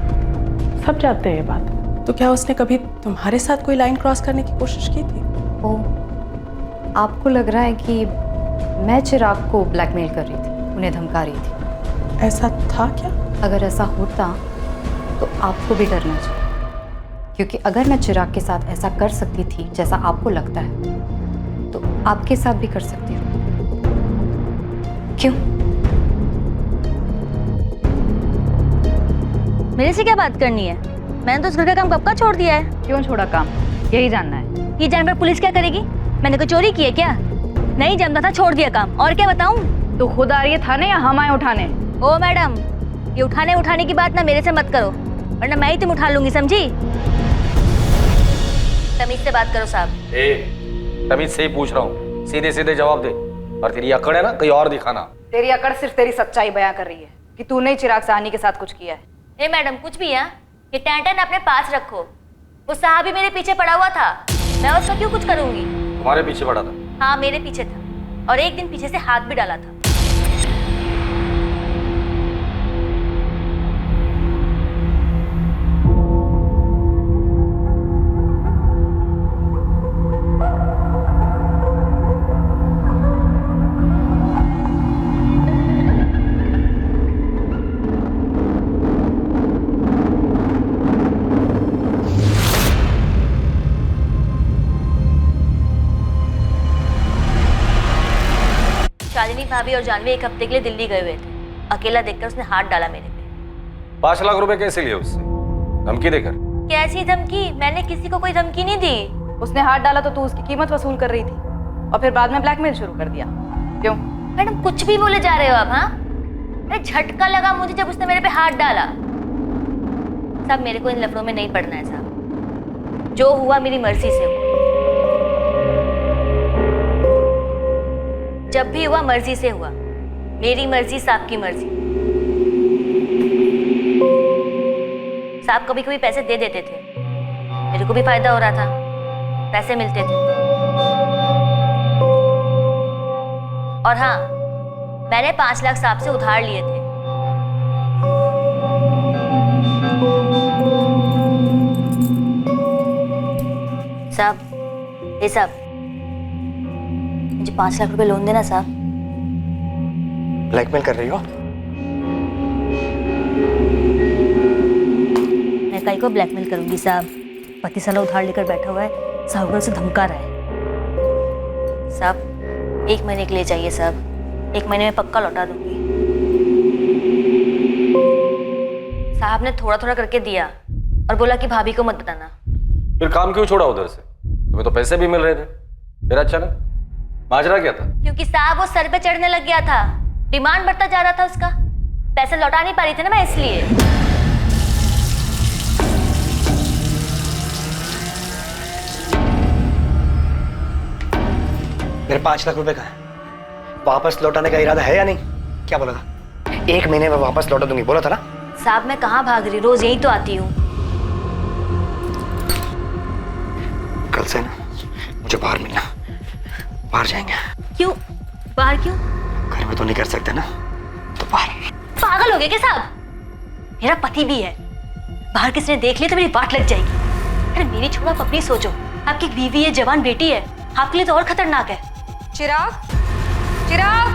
सब जानते हैं ये बात। तो क्या उसने कभी तुम्हारे साथ कोई लाइन क्रॉस करने की कोशिश की थी? ओह, आपको लग रहा है कि मैं चिराग को ब्लैकमेल कर रही थी, उन्हें धमका रही थी? ऐसा था क्या? अगर ऐसा होता तो आपको भी डरना चाहिए, क्योंकि अगर मैं चिराग के साथ ऐसा कर सकती थी जैसा आपको लगता है, तो आपके साथ भी कर सकती हूँ। क्यों? मेरे से क्या बात करनी है? मैंने तो उस घर का काम कब का छोड़ दिया है। क्यों छोड़ा काम, यही जानना है? ये जानने पर पुलिस क्या करेगी? मैंने कोई चोरी की है क्या? नहीं जमता था, छोड़ दिया काम। और क्या बताऊं? तो खुद आ रही है थाने या हम आए उठाने? ओ मैडम, ये उठाने की बात ना मेरे से मत करो, वरना मैं ही तुम उठा लूंगी, समझी? तमीज से बात करो साहब। तमीज से ही पूछ रहा हूँ, सीधे सीधे जवाब दे। और तेरी अकड़ है ना, कहीं और दिखाना। तेरी अकड़ सिर्फ तेरी सच्चाई बयां कर रही है कि तूने चिराग साहनी के साथ कुछ किया है। ए मैडम, कुछ भी है, ये टैंटन अपने पास रखो। वो साहब भी मेरे पीछे पड़ा हुआ था, मैं उसका क्यों कुछ करूंगी? तुम्हारे पीछे पड़ा था? हाँ मेरे पीछे था, और एक दिन पीछे से हाथ भी डाला था। शालिनी भाभी और जानवी एक हफ्ते के लिए दिल्ली गए हुए थे। अकेला देखकर उसने हाथ डाला मेरे पे। 5 लाख रुपए कैसे लिए उससे? धमकी देकर? कैसी धमकी? मैंने किसी को कोई धमकी नहीं दी। उसने हाथ डाला तो तू उसकी कीमत वसूल कर रही थी, और फिर बाद में ब्लैकमेल शुरू कर दिया। क्यों? मैडम कुछ भी बोले जा रहे हो आप? हाँ, अरे झटका लगा मुझे जब उसने मेरे पे हाथ डाला। साहब मेरे को इन लफड़ों में नहीं पड़ना है साहब, जो हुआ मेरी मर्जी से हुआ। जब भी हुआ मर्जी से हुआ, मेरी मर्जी साहब की मर्जी। साहब कभी कभी पैसे दे देते थे, मेरे को भी फायदा हो रहा था, पैसे मिलते थे। और हाँ, मैंने 5 लाख साहब से उधार लिए थे। साहब, ये साहब मुझे 5 लाख रुपए लोन देना साहब। ब्लैकमेल कर रही हो? मैं काई को ब्लैकमेल करूंगी साहब? पति साला उधार लेकर बैठा हुआ है, साहब से धमका रहा है। साहब 1 महीने के लिए चाहिए साहब, 1 महीने में पक्का लौटा दूंगी। साहब ने थोड़ा थोड़ा करके दिया और बोला कि भाभी को मत बताना। फिर काम क्यों छोड़ा उधर से? तुम्हें तो पैसे भी मिल रहे थे, फिर अचानक माजरा क्या था? क्योंकि साहब वो सर पे चढ़ने लग गया था, डिमांड बढ़ता जा रहा था उसका, पैसे लौटा नहीं पा रही थी ना मैं, इसलिए। मेरे 5 लाख रुपए का है, वापस लौटाने का इरादा है या नहीं? क्या बोला था? 1 महीने में वापस लौटा दूंगी बोला था ना? साहब मैं कहाँ भाग रही, रोज यही तो आती हूँ। कल से ना मुझे बाहर मिलना, बाहर जाएंगे। क्यों बाहर क्यों? घर में तो नहीं कर सकते ना, तो बाहर। पागल हो गए क्या साहब? मेरा पति भी है, बाहर किसी ने देख लिया तो मेरी बात लग जाएगी। अरे मेरी छोड़ो, आप अपनी सोचो, आपकी बीवी है, जवान बेटी है, आपके लिए तो और खतरनाक है। चिराग, चिराग,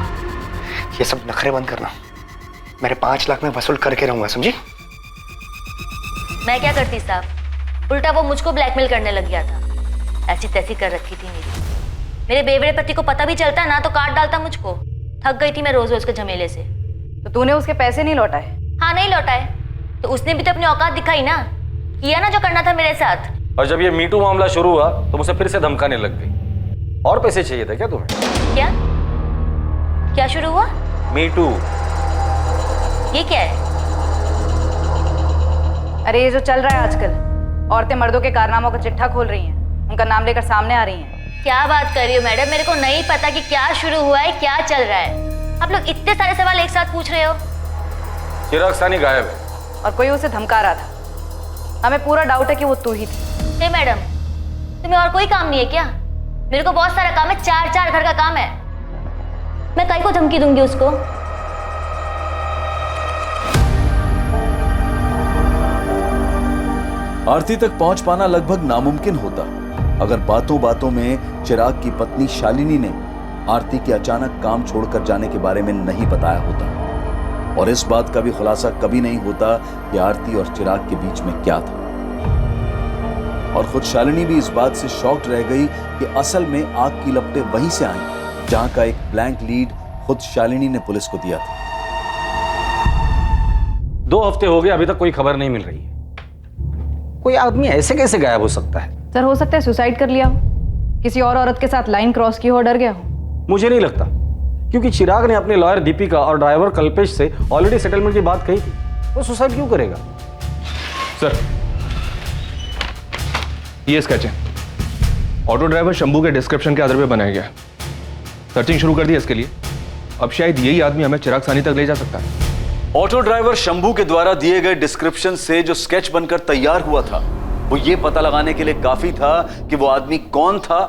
ये सब नखरे बंद करना। मेरे 5 लाख में वसूल करके रहूंगा, समझी? मैं क्या करती साहब, उल्टा वो मुझको ब्लैकमेल करने लग गया था। ऐसी तैसी कर रखी थी मेरे बेवड़े पति को पता भी चलता ना तो काट डालता मुझको। थक गई थी मैं रोज रोज के झमेले से। तो तूने उसके पैसे नहीं लौटाए? हाँ नहीं लौटाए, तो उसने भी तो अपनी औकात दिखाई ना, किया ना जो करना था मेरे साथ। और जब ये मीटू मामला शुरू हुआ तो मुझे फिर से धमकाने लग गई। और पैसे चाहिए थे क्या तुम्हें? क्या क्या शुरू हुआ? मीटू। ये क्या है? अरे ये जो चल रहा है आजकल, औरतें मर्दों के कारनामों का चिट्ठा खोल रही हैं, उनका नाम लेकर सामने आ रही हैं। क्या बात कर रही हो मैडम, मेरे को नहीं पता कि क्या शुरू हुआ है, क्या चल रहा है। आप लोग इतने सारे सवाल एक साथ पूछ रहे हो। चिराग सानी गायब है और कोई उसे धमका रहा था। हमें पूरा डाउट है कि वो तू ही थी। हे मैडम, तुम्हें और कोई काम नहीं है क्या? मेरे को बहुत सारा काम है, 4 घर का काम है। मैं कहीं को धमकी दूंगी उसको? आरती तक पहुंच पाना लगभग नामुमकिन होता अगर बातों बातों में चिराग की पत्नी शालिनी ने आरती के अचानक काम छोड़कर जाने के बारे में नहीं बताया होता, और इस बात का भी खुलासा कभी नहीं होता कि आरती और चिराग के बीच में क्या था। और खुद शालिनी भी इस बात से शॉक्ड रह गई कि असल में आग की लपटें वहीं से आई जहां का एक ब्लैंक लीड खुद शालिनी ने पुलिस को दिया था। 2 हफ्ते हो गए, अभी तक कोई खबर नहीं मिल रही है। कोई आदमी ऐसे कैसे गायब हो सकता है? सर हो सकता है सुसाइड कर लिया हो, किसी और औरत के साथ लाइन क्रॉस की हो, डर गया हो। मुझे नहीं लगता, क्योंकि चिराग ने अपने लॉयर दीपिका और ड्राइवर कल्पेश से ऑलरेडी सेटलमेंट की बात कही थी। वो सुसाइड क्यों करेगा? सर ये स्केच है, ऑटो ड्राइवर शंभू के डिस्क्रिप्शन के आधार पर बनाया गया। सर्चिंग शुरू कर दी इसके लिए। अब शायद यही आदमी हमें चिराग सानी तक ले जा सकता है। ऑटो ड्राइवर शंभू के द्वारा दिए गए डिस्क्रिप्शन से जो स्केच बनकर तैयार हुआ था वो ये पता लगाने के लिए काफी था कि वो आदमी कौन था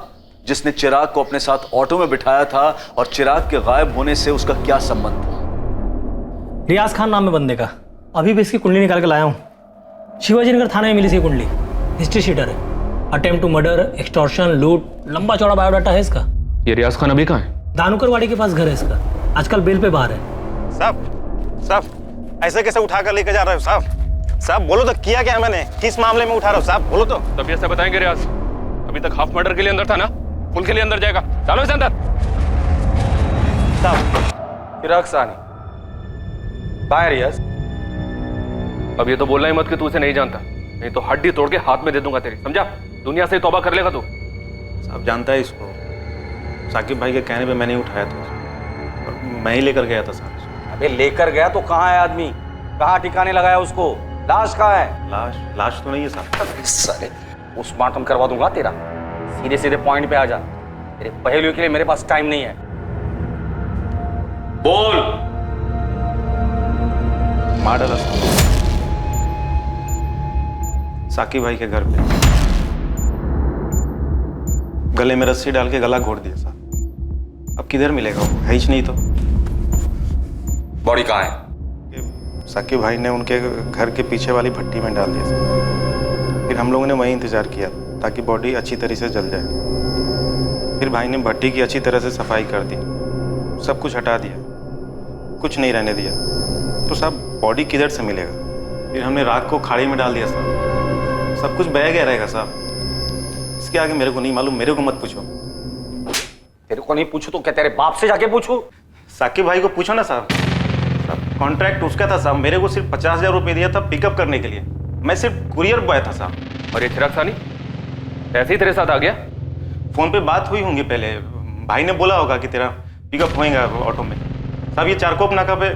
जिसने चिराग को अपने साथ ऑटो में बिठाया था और चिराग के गायब होने से उसका क्या संबंध था। रियाज खान नाम है बंदे का, अभी भी इसकी कुंडली निकाल के लाया हूं। शिवाजी नगर थाने में मिली थी कुंडली, हिस्ट्री शीटर है। अटेम्प्ट टू मर्डर, एक्सटॉर्शन, लूट, लंबा चौड़ा बायोडाटा है इसका। ये रियाज खान अभी कहाँ है? दानुकरवाड़ी के पास घर है इसका, आजकल बेल पे बाहर है। साहब ऐसे कैसे उठा कर लेकर जा रहे हो साहब? साहब बोलो तो, किया क्या है मैंने? किस मामले में उठा रहा हूँ साहब, बोलो तो। तब ऐसे बताएंगे रियाज, अभी तक हाफ मर्डर के लिए अंदर था ना, फुल के लिए अंदर जाएगा। चलो इसे अंदर। चिराग सानी कहाँ है रियाज? अब ये तो बोलना ही मत कि तू उसे नहीं जानता, नहीं तो हड्डी तोड़ के हाथ में दे दूंगा तेरी, समझा? दुनिया से तौबा कर लेगा तू। साहब जानता है इसको, साकिब भाई के कहने पे मैंने उठाया था, मैं ही लेकर गया था साहब। अबे लेकर गया तो कहाँ है आदमी? कहाँ ठिकाने लगाया उसको? लाश कहाँ है? लाश तो नहीं है साहब। साले पोस्टमार्टम करवा दूंगा तेरा। सीधे सीधे पॉइंट पे आ जा, तेरे पहेलियों के लिए मेरे पास टाइम नहीं है। बोल। मार डाला साकिब भाई के घर पे, गले में रस्सी डाल के गला घोट दिया साहब। अब किधर मिलेगा वो, है ही नहीं तो। बॉडी कहाँ है? साकिब भाई ने उनके घर के पीछे वाली भट्टी में डाल दिया साहब। फिर हम लोगों ने वहीं इंतजार किया ताकि बॉडी अच्छी तरह से जल जाए। फिर भाई ने भट्टी की अच्छी तरह से सफाई कर दी, सब कुछ हटा दिया, कुछ नहीं रहने दिया। तो साहब बॉडी किधर से मिलेगा? फिर हमने राख को खाड़ी में डाल दिया साहब, सब कुछ बह गया रहेगा साहब। इसके आगे मेरे को नहीं मालूम, मेरे को मत पूछो। तेरे को नहीं पूछू तो क्या तेरे बाप से जाके पूछू? साकिब भाई को पूछो ना साहब। कॉन्ट्रैक्ट उसका था साहब, मेरे को सिर्फ 50,000 रुपये दिया था पिकअप करने के लिए, मैं सिर्फ कुरियर बॉय था साहब। और ये चिराग सानी ऐसे ही तेरे साथ आ गया? फोन पे बात हुई होंगी पहले, भाई ने बोला होगा कि तेरा पिकअप होएगा ऑटो में। साहब ये चारकोप नाका पे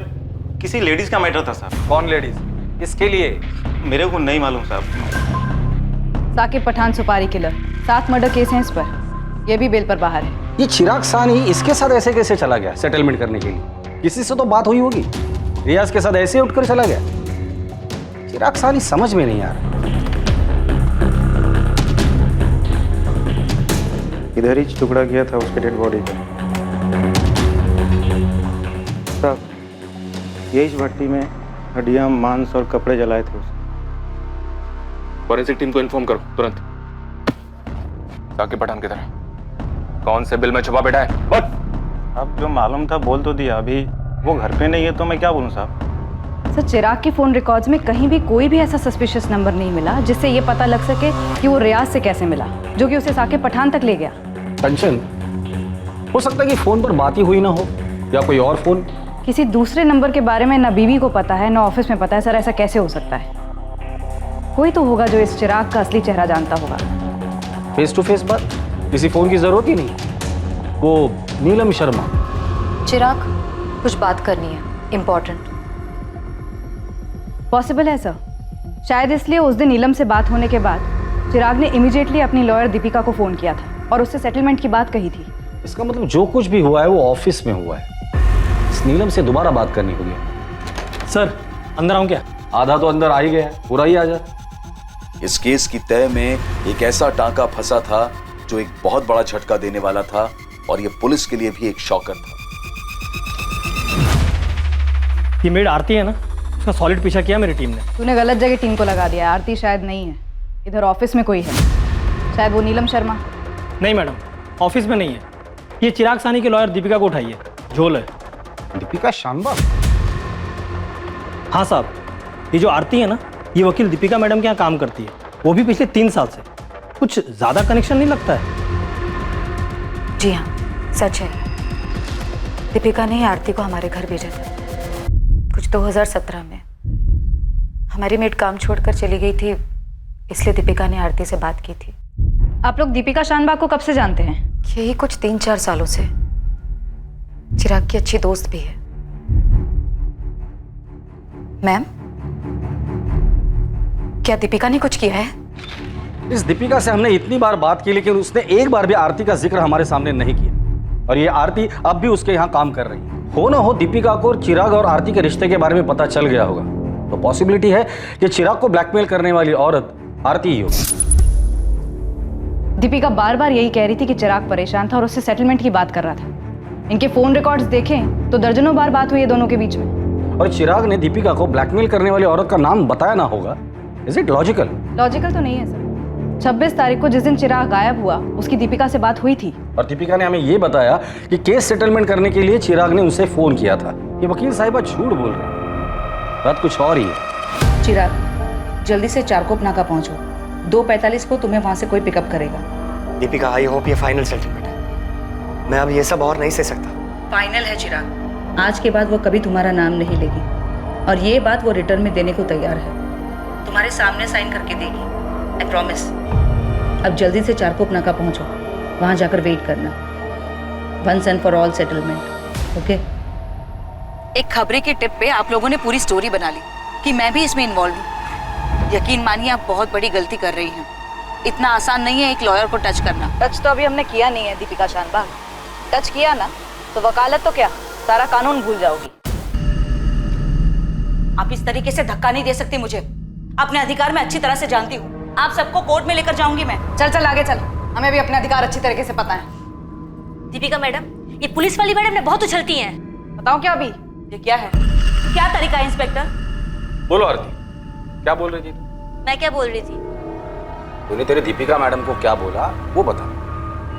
किसी लेडीज का मैटर था साहब। कौन लेडीज? किसके लिए? मेरे को नहीं मालूम साहब। साकिब पठान सुपारी किलर, 7 मर्डर केस हैं इस पर। ये भी बेल पर बाहर है। ये चिराग सानी इसके साथ ऐसे कैसे चला गया सेटलमेंट करने के लिए? किसी से तो बात हुई होगी। रियाज के साथ ऐसे उठकर चला गया। चिराग सानी समझ में नहीं आ रहा। इधर ही टुकड़ा किया था उसके डेड बॉडी का। साहब, यही इस भट्टी में हड्डियां, मांस और कपड़े जलाए थे उसने। फॉरेंसिक टीम को इन्फॉर्म करो तुरंत। साकिब पठान किधर है? कौन से बिल में छुपा बैठा है? बट अब जो मालूम था बोल तो दिया। अभी वो घर पे नहीं है तो मैं क्या बोलूं साहब? सर, चिराग की फोन रिकॉर्ड्स में कहीं भी कोई भी ऐसा सस्पिशियस नंबर नहीं मिला जिससे ये पता लग सके कि वो रियाज से कैसे मिला, जो कि उसे साकिब पठान तक ले गया। कंचन, हो सकता है कि फोन पर बात ही हुई ना हो, या कोई और फोन। किसी दूसरे नंबर के बारे में ना बीवी को पता है ना ऑफिस में पता है। सर, ऐसा कैसे हो सकता है? कोई तो होगा जो इस चिराग का असली चेहरा जानता होगा। फेस टू फेस बात, किसी फोन की जरूरत ही नहीं। वो नीलम शर्मा। चिराग, कुछ बात करनी है, इम्पोर्टेंट। पॉसिबल है सर। शायद इसलिए उस दिन नीलम से बात होने के बाद चिराग ने इमीडिएटली अपनी लॉयर दीपिका को फोन किया था और उससे सेटलमेंट की बात कही थी। इसका मतलब जो कुछ भी हुआ है वो ऑफिस में हुआ है। इस नीलम से दोबारा बात करनी होगी। सर, अंदर आऊं क्या? आधा तो अंदर आ ही गया, पूरा ही आ जा। इस केस की तह में एक ऐसा टांका फंसा था जो एक बहुत बड़ा झटका देने वाला था, और यह पुलिस के लिए भी एक शॉकर था। ये मेड आरती है ना, उसका सॉलिड पीछा किया मेरी टीम ने। तूने गलत जगह टीम को लगा दिया। आरती शायद नहीं है, इधर ऑफिस में कोई है। शायद वो नीलम शर्मा। नहीं मैडम, ऑफिस में नहीं है। ये चिराग सानी के लॉयर दीपिका को उठाइए, झोल है। दीपिका शानबाग? हाँ साहब, ये जो आरती है ना, ये वकील दीपिका मैडम के यहाँ काम करती है, वो भी पिछले 3 साल से। कुछ ज्यादा कनेक्शन नहीं लगता है? जी हाँ, सच है। दीपिका ने ही आरती को हमारे घर भेजा था कुछ 2017 में। हमारी मेड काम छोड़कर चली गई थी, इसलिए दीपिका ने आरती से बात की थी। आप लोग दीपिका शानबाग को कब से जानते हैं? यही कुछ 3-4 सालों से। चिराग की अच्छी दोस्त भी है। मैम, क्या दीपिका ने कुछ किया है? इस दीपिका से हमने इतनी बार बात की, लेकिन उसने एक बार भी आरती का जिक्र हमारे सामने नहीं किया। और ये आरती अब भी उसके यहाँ काम कर रही है। हो ना हो दीपिका को चिराग और आरती के रिश्ते के बारे में पता चल गया होगा, तो पॉसिबिलिटी है कि चिराग को ब्लैकमेल करने वाली औरत आरती ही होगी। दीपिका बार बार यही कह रही थी कि चिराग परेशान था और उससे सेटलमेंट की बात कर रहा था। इनके फोन रिकॉर्ड्स देखें तो दर्जनों बार बात हुई है दोनों के बीच में। और चिराग ने दीपिका को ब्लैकमेल करने वाली औरत का नाम बताया ना होगा। Is it logical? लॉजिकल तो नहीं है सर। 26 तारीख को जिस दिन चिराग गायब हुआ, उसकी दीपिका से बात हुई थी। और दीपिका ने हमें ये बताया कि केस सेटलमेंट करने के लिए चिराग ने उसे फोन किया था। ये वकील साहिबा झूठ बोल रहे हैं, बात कुछ और ही है। चिराग, जल्दी से चारकोप नाका पहुंचो। 2:45 को तुम्हें वहां से कोई पिकअप करेगा। दीपिका, आई होप ये फाइनल सेटलमेंट है। मैं अब ये सब और नहीं सह सकता। फाइनल है चिराग। आज के बाद वो कभी तुम्हारा नाम नहीं लेगी, और ये बात वो रिटर्न में देने को तैयार है। तुम्हारे सामने साइन करके देगी, आई प्रॉमिस। अब जल्दी से चारकोप नाका पहुंचो, वहां जाकर वेट करना। Once and for all settlement, okay? एक खबरें की टिप पे आप लोगों ने पूरी स्टोरी बना ली कि मैं भी इसमें इन्वॉल्व हूँ। यकीन मानिए आप बहुत बड़ी गलती कर रही हैं। इतना आसान नहीं है एक लॉयर को टच करना। टच तो अभी हमने किया नहीं है दीपिका शानबाग। टच किया ना तो वकालत तो क्या, सारा कानून भूल जाओगी। आप इस तरीके से धक्का नहीं दे सकती मुझे। अपने अधिकार में अच्छी तरह से जानती हूँ। आप सबको कोर्ट में लेकर जाऊंगी मैं। चल चल आगे चल, हमें भी अपने अधिकार अच्छी तरीके से पता है। दीपिका मैडम, ये पुलिस वाली मैडम ने बहुत उछलती हैं। बताओ क्या अभी? ये क्या है? क्या तरीका है इंस्पेक्टर? बोलो आरती, क्या बोल रही थी? मैं क्या बोल रही थी? तूने तेरे दीपिका मैडम को क्या बोला वो बता।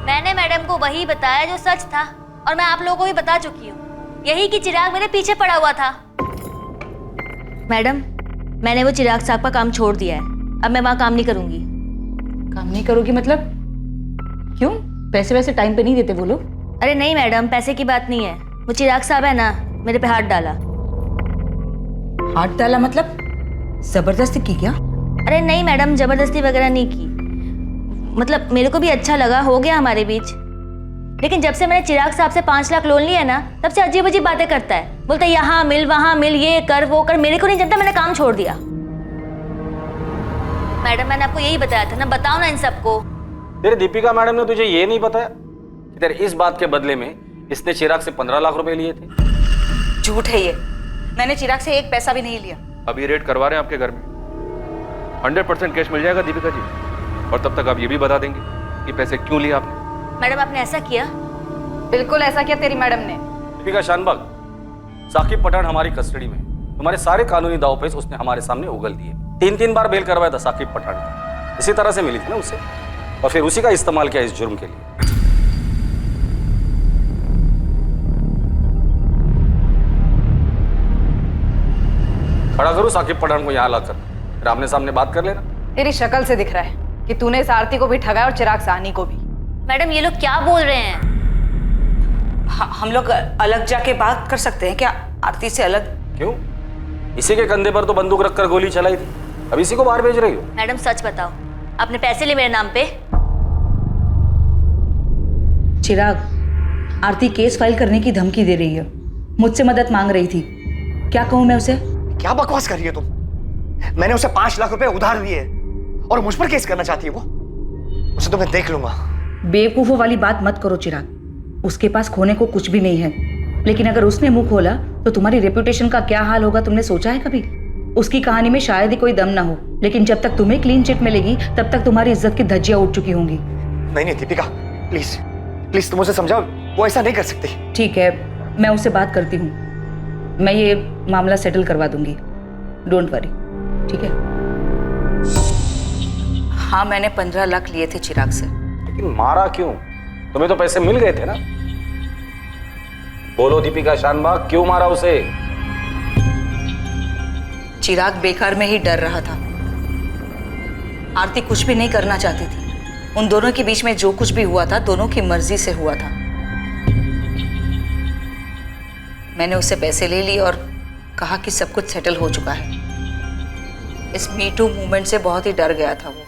मैंने मैडम को वही बताया जो सच था, और मैं आप लोगों को भी बता चुकी हूँ। यही कि चिराग मेरे पीछे पड़ा हुआ था। मैडम, मैंने वो चिराग साहब का काम छोड़ दिया है। अब मैं वहाँ काम नहीं करूंगी। काम नहीं करोगी मतलब? क्यों? पैसे वैसे टाइम पे नहीं देते वो लोग? अरे नहीं मैडम, पैसे की बात नहीं है। वो चिराग साहब है ना, मेरे पे हाथ डाला। हाथ डाला मतलब जबरदस्ती की क्या? अरे नहीं मैडम, जबरदस्ती वगैरह नहीं की। मतलब मेरे को भी अच्छा लगा, हो गया हमारे बीच। लेकिन जब से मैंने चिराग साहब से 5 लाख लोन लिया ना, तब से अजीब अजीब बातें करता है। बोलता है यहाँ मिल वहाँ मिल, ये कर वो कर। मेरे को नहीं जानता, मैंने काम छोड़ दिया। मैडम, मैंने आपको यही बताया था ना, बताओ ना इन सबको। तेरे दीपिका मैडम ने तुझे ये नहीं बताया कि तेरे इस बात के बदले में इसने चिराग से 15 लाख रुपए लिए थे? झूठ है ये, मैंने चिराग से एक पैसा भी नहीं लिया। अभी रेड करवा रहे हैं आपके घर में, 100% कैश मिल जाएगा दीपिका जी, और तब तक आप ये भी बता देंगे कि पैसे क्यों लिए आपने। मैडम आपने ऐसा किया? बिल्कुल ऐसा किया तेरी मैडम ने। दीपिका शानबाग, साकिब पठान हमारी कस्टडी में, तुम्हारे सारे कानूनी दांवपेच उसने हमारे सामने उगल दिए। 3 बार बेल करवाया था साकिब पठान का, इसी तरह से मिली थी ना उससे, और फिर उसी का इस्तेमाल किया इस जुर्म के लिए। खड़ा करूं साकिब पठान को यहाँ लाकर, फिर आमने सामने बात कर लेना। तेरी शक्ल से दिख रहा है कि तूने इस आरती को भी ठगाया और चिराग साहनी को भी। मैडम ये लोग क्या बोल रहे हैं? हम लोग अलग जाके बात कर सकते हैं क्या आरती से अलग? क्यों? इसी के कंधे पर तो बंदूक रखकर गोली चलाई थी, अब इसी को बाहर भेज रही हो? मैडम सच बताओ, आपने पैसे लिए मेरे नाम पे? चिराग, आरती केस फाइल करने की धमकी दे रही है, मुझसे मदद मांग रही थी। क्या कहूं मैं उसे? क्या बकवास कर रही है तुम? मैंने उसे 5 लाख रुपए उधार दिए और मुझ पर केस करना चाहती है वो? उसे तो मैं देख लूंगा। बेवकूफों वाली बात मत करो चिराग, उसके पास खोने को कुछ भी नहीं है, लेकिन अगर उसने मुंह खोला तो तुम्हारी रेपुटेशन का क्या हाल होगा तुमने सोचा है कभी? उसकी कहानी में शायद ही कोई दम ना हो, लेकिन जब तक तुम्हें क्लीन चिट मिलेगी तब तक तुम्हारी इज्जत की धज्जियां उठ चुकी होंगी। नहीं दीपिका, प्लीज प्लीज तुम उसे समझाओ, वो ऐसा नहीं कर सकती। ठीक है, मैं उससे बात करती हूँ, मैं ये मामला सेटल करवा दूंगी, डोंट वरी, ठीक है? हाँ, मैंने 15 लाख लिए थे चिराग से। लेकिन मारा क्यों? तुम्हें तो पैसे मिल गए थे ना? बोलो दीपिका शानबाग, क्यों मारा उसे? चिराग बेकार में ही डर रहा था। आरती कुछ भी नहीं करना चाहती थी, उन दोनों के बीच में जो कुछ भी हुआ था दोनों की मर्जी से हुआ था। मैंने उससे पैसे ले लिए और कहा कि सब कुछ सेटल हो चुका है। इस मी टू मूवमेंट से बहुत ही डर गया था वो।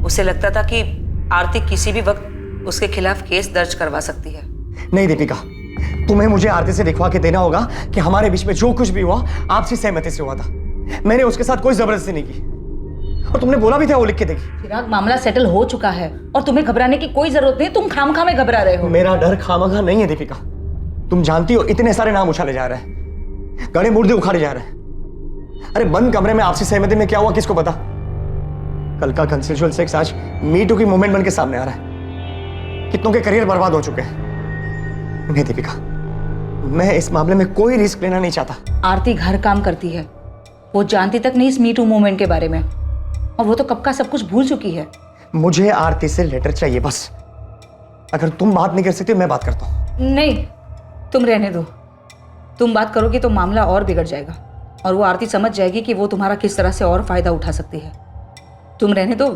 उसे लगता था कि आरती किसी भी वक्त उसके खिलाफ केस दर्ज करवा सकती है। नहीं दीपिका, तुम्हें मुझे आरती से दिखवा के देना होगा कि हमारे बीच में जो कुछ भी हुआ आपसी सहमति से हुआ था। मैंने उसके साथ कोई जबरदस्ती नहीं की, और तुमने बोला भी था वो लिख के देगी। चिराग, मामला सेटल हो चुका है और तुम्हें घबराने की कोई जरूरत नहीं, तुम खामखा में घबरा रहे हो। मेरा डर खामखा नहीं है दीपिका, तुम जानती हो इतने सारे नाम उछाले जा रहे हैं, गड़े मुर्दे उखाड़े जा रहे हैं। अरे बंद कमरे में आपसी सहमति में क्या हुआ किसको पता? कल का कंसेंशुअल सेक्स आज मी टू की मूवमेंट बन के सामने आ रहा है। कितनों के करियर बर्बाद हो चुके हैं। नहीं दीपिका, मैं इस मामले में कोई रिस्क लेना नहीं चाहता। आरती घर काम करती है, वो जानती तक नहीं इस मी टू मूवमेंट के बारे में, और वो तो कब का सब कुछ भूल चुकी है। मुझे आरती से लेटर चाहिए बस। अगर तुम बात नहीं कर सकती मैं बात करता हूं। नहीं, तुम रहने दो। तुम बात करोगी तो मामला और बिगड़ जाएगा और वो आरती समझ जाएगी कि वो तुम्हारा किस तरह से और फायदा उठा सकती है। तुम रहने दो,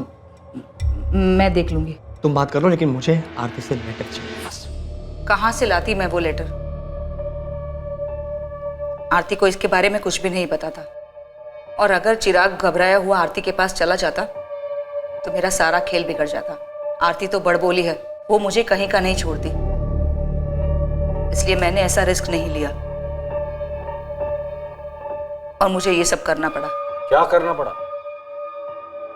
मैं देख लूंगी। तुम बात करो, लेकिन मुझे आरती से लेटर चाहिए बस। कहां से लाती मैं वो लेटर? आरती को इसके बारे में कुछ भी नहीं पता था, और अगर चिराग घबराया हुआ आरती के पास चला जाता तो मेरा सारा खेल बिगड़ जाता। आरती तो बड़बोली है, वो मुझे कहीं का नहीं छोड़ती, इसलिए मैंने ऐसा रिस्क नहीं लिया और मुझे ये सब करना पड़ा। क्या करना पड़ा?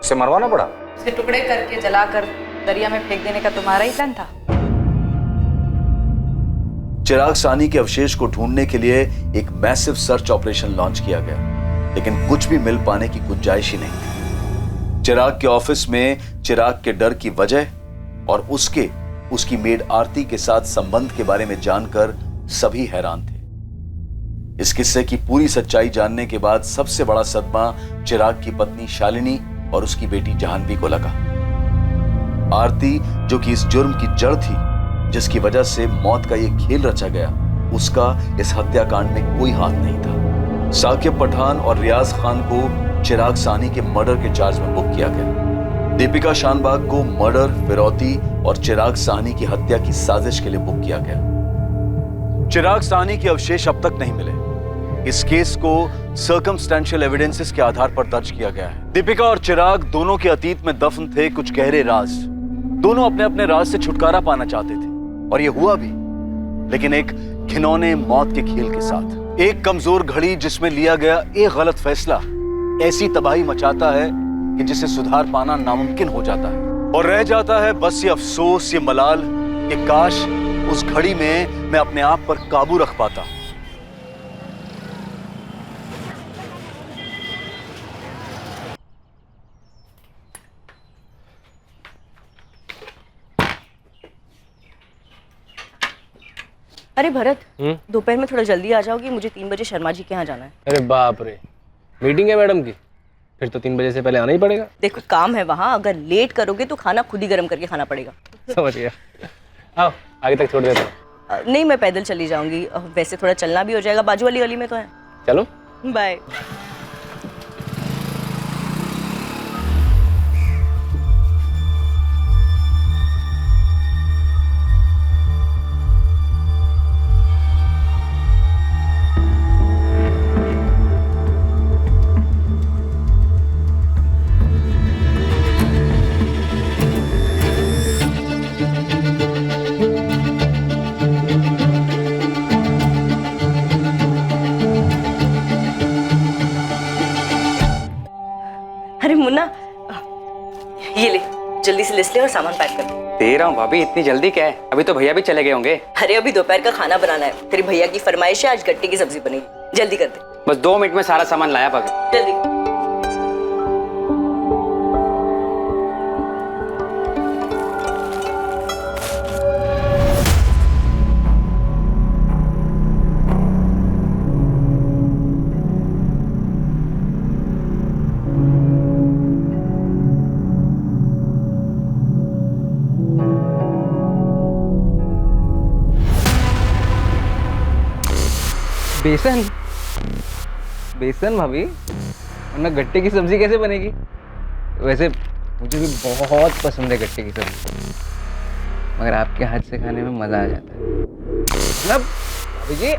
उसे मरवाना पड़ा? उसे टुकड़े करके जलाकर दरिया में फेंक देने का तुम्हारा ही प्लान था? चिराग साहनी के अवशेष को ढूंढने के लिए एक मैसिव सर्च ऑपरेशन लॉन्च किया गया, लेकिन कुछ भी मिल पाने की गुंजाइश ही नहीं थी। चिराग के ऑफिस में चिराग के डर की वजह और उसकी मेड आरती के साथ संबंध के बारे में जानकर सभी हैरान थे। इस किस्से की पूरी सच्चाई जानने के बाद सबसे बड़ा सदमा चिराग की पत्नी शालिनी और उसकी बेटी जाह्नवी को लगा। आरती, जो कि इस जुर्म की जड़ थी जिसकी वजह से मौत का यह खेल रचा गया, उसका इस हत्याकांड में कोई हाथ नहीं था। साकिब पठान और रियाज खान को चिराग साहनी के मर्डर के चार्ज में बुक किया गया। दीपिका शानबाग को मर्डर, फिरौती और चिराग साहनी की हत्या की साजिश के लिए बुक किया गया। चिराग साहनी के अवशेष अब तक नहीं मिले। इस केस को सर्कमस्टेंशियल एविडेंसेस के आधार पर दर्ज किया गया है। दीपिका और चिराग दोनों के अतीत में दफन थे कुछ गहरे राज। दोनों अपने अपने राज से छुटकारा पाना चाहते थे, और ये हुआ भी, लेकिन एक घिनौने मौत के खेल के साथ। एक कमजोर घड़ी जिसमें लिया गया एक गलत फैसला ऐसी तबाही मचाता है कि जिसे सुधार पाना नामुमकिन हो जाता है। और रह जाता है बस ये अफसोस, ये मलाल कि काश उस घड़ी में मैं अपने आप पर काबू रख पाता। अरे भरत, दोपहर में थोड़ा जल्दी आ जाओगी, मुझे 3 बजे शर्मा जी के यहाँ जाना है। अरे बाप रे, मीटिंग है मैडम की, फिर तो 3 बजे से पहले आना ही पड़ेगा। देखो काम है वहाँ, अगर लेट करोगे तो खाना खुद ही गर्म करके खाना पड़ेगा। समझ गया। आओ आगे तक छोड़ देता हूँ। नहीं, मैं पैदल चली जाऊंगी, वैसे थोड़ा चलना भी हो जाएगा, बाजू वाली गली में तो है। चलो बाय। अरे मुन्ना, ये ले, जल्दी से लिस्ट ले और सामान पैक कर दे। दे रहा हूँ भाभी, इतनी जल्दी क्या है? अभी तो भैया भी चले गए होंगे। अरे अभी दोपहर का खाना बनाना है, तेरी भैया की फरमाइश है, आज गट्टे की सब्जी बनेगी, जल्दी कर दे। बस 2 मिनट में सारा सामान लाया भाभी। जल्दी। बेसन? बेसन भाभी, वरना गट्टे की सब्जी कैसे बनेगी? वैसे मुझे भी बहुत पसंद है गट्टे की सब्जी, मगर आपके हाथ से खाने में मजा आ जाता है। मतलब भाभी जी,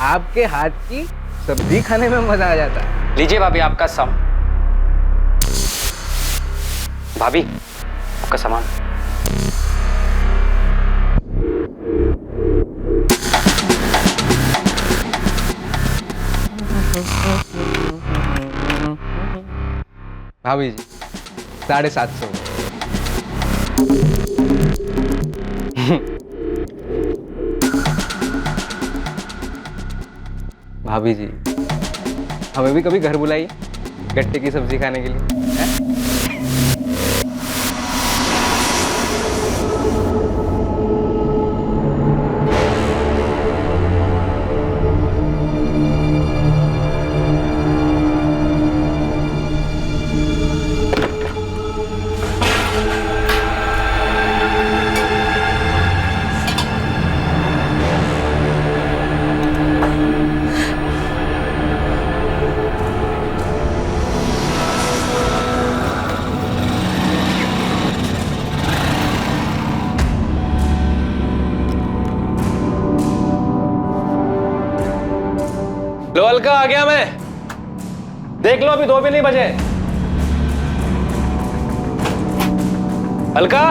आपके हाथ की सब्जी खाने में मजा आ जाता है। लीजिए भाभी आपका भाभी आपका सामान। भाभी जी 750। भाभी जी, हमें भी कभी घर बुलाइए गट्टे की सब्जी खाने के लिए, है? लो अलका, आ गया मैं। देख लो, अभी 2 भी नहीं बजे। अलका,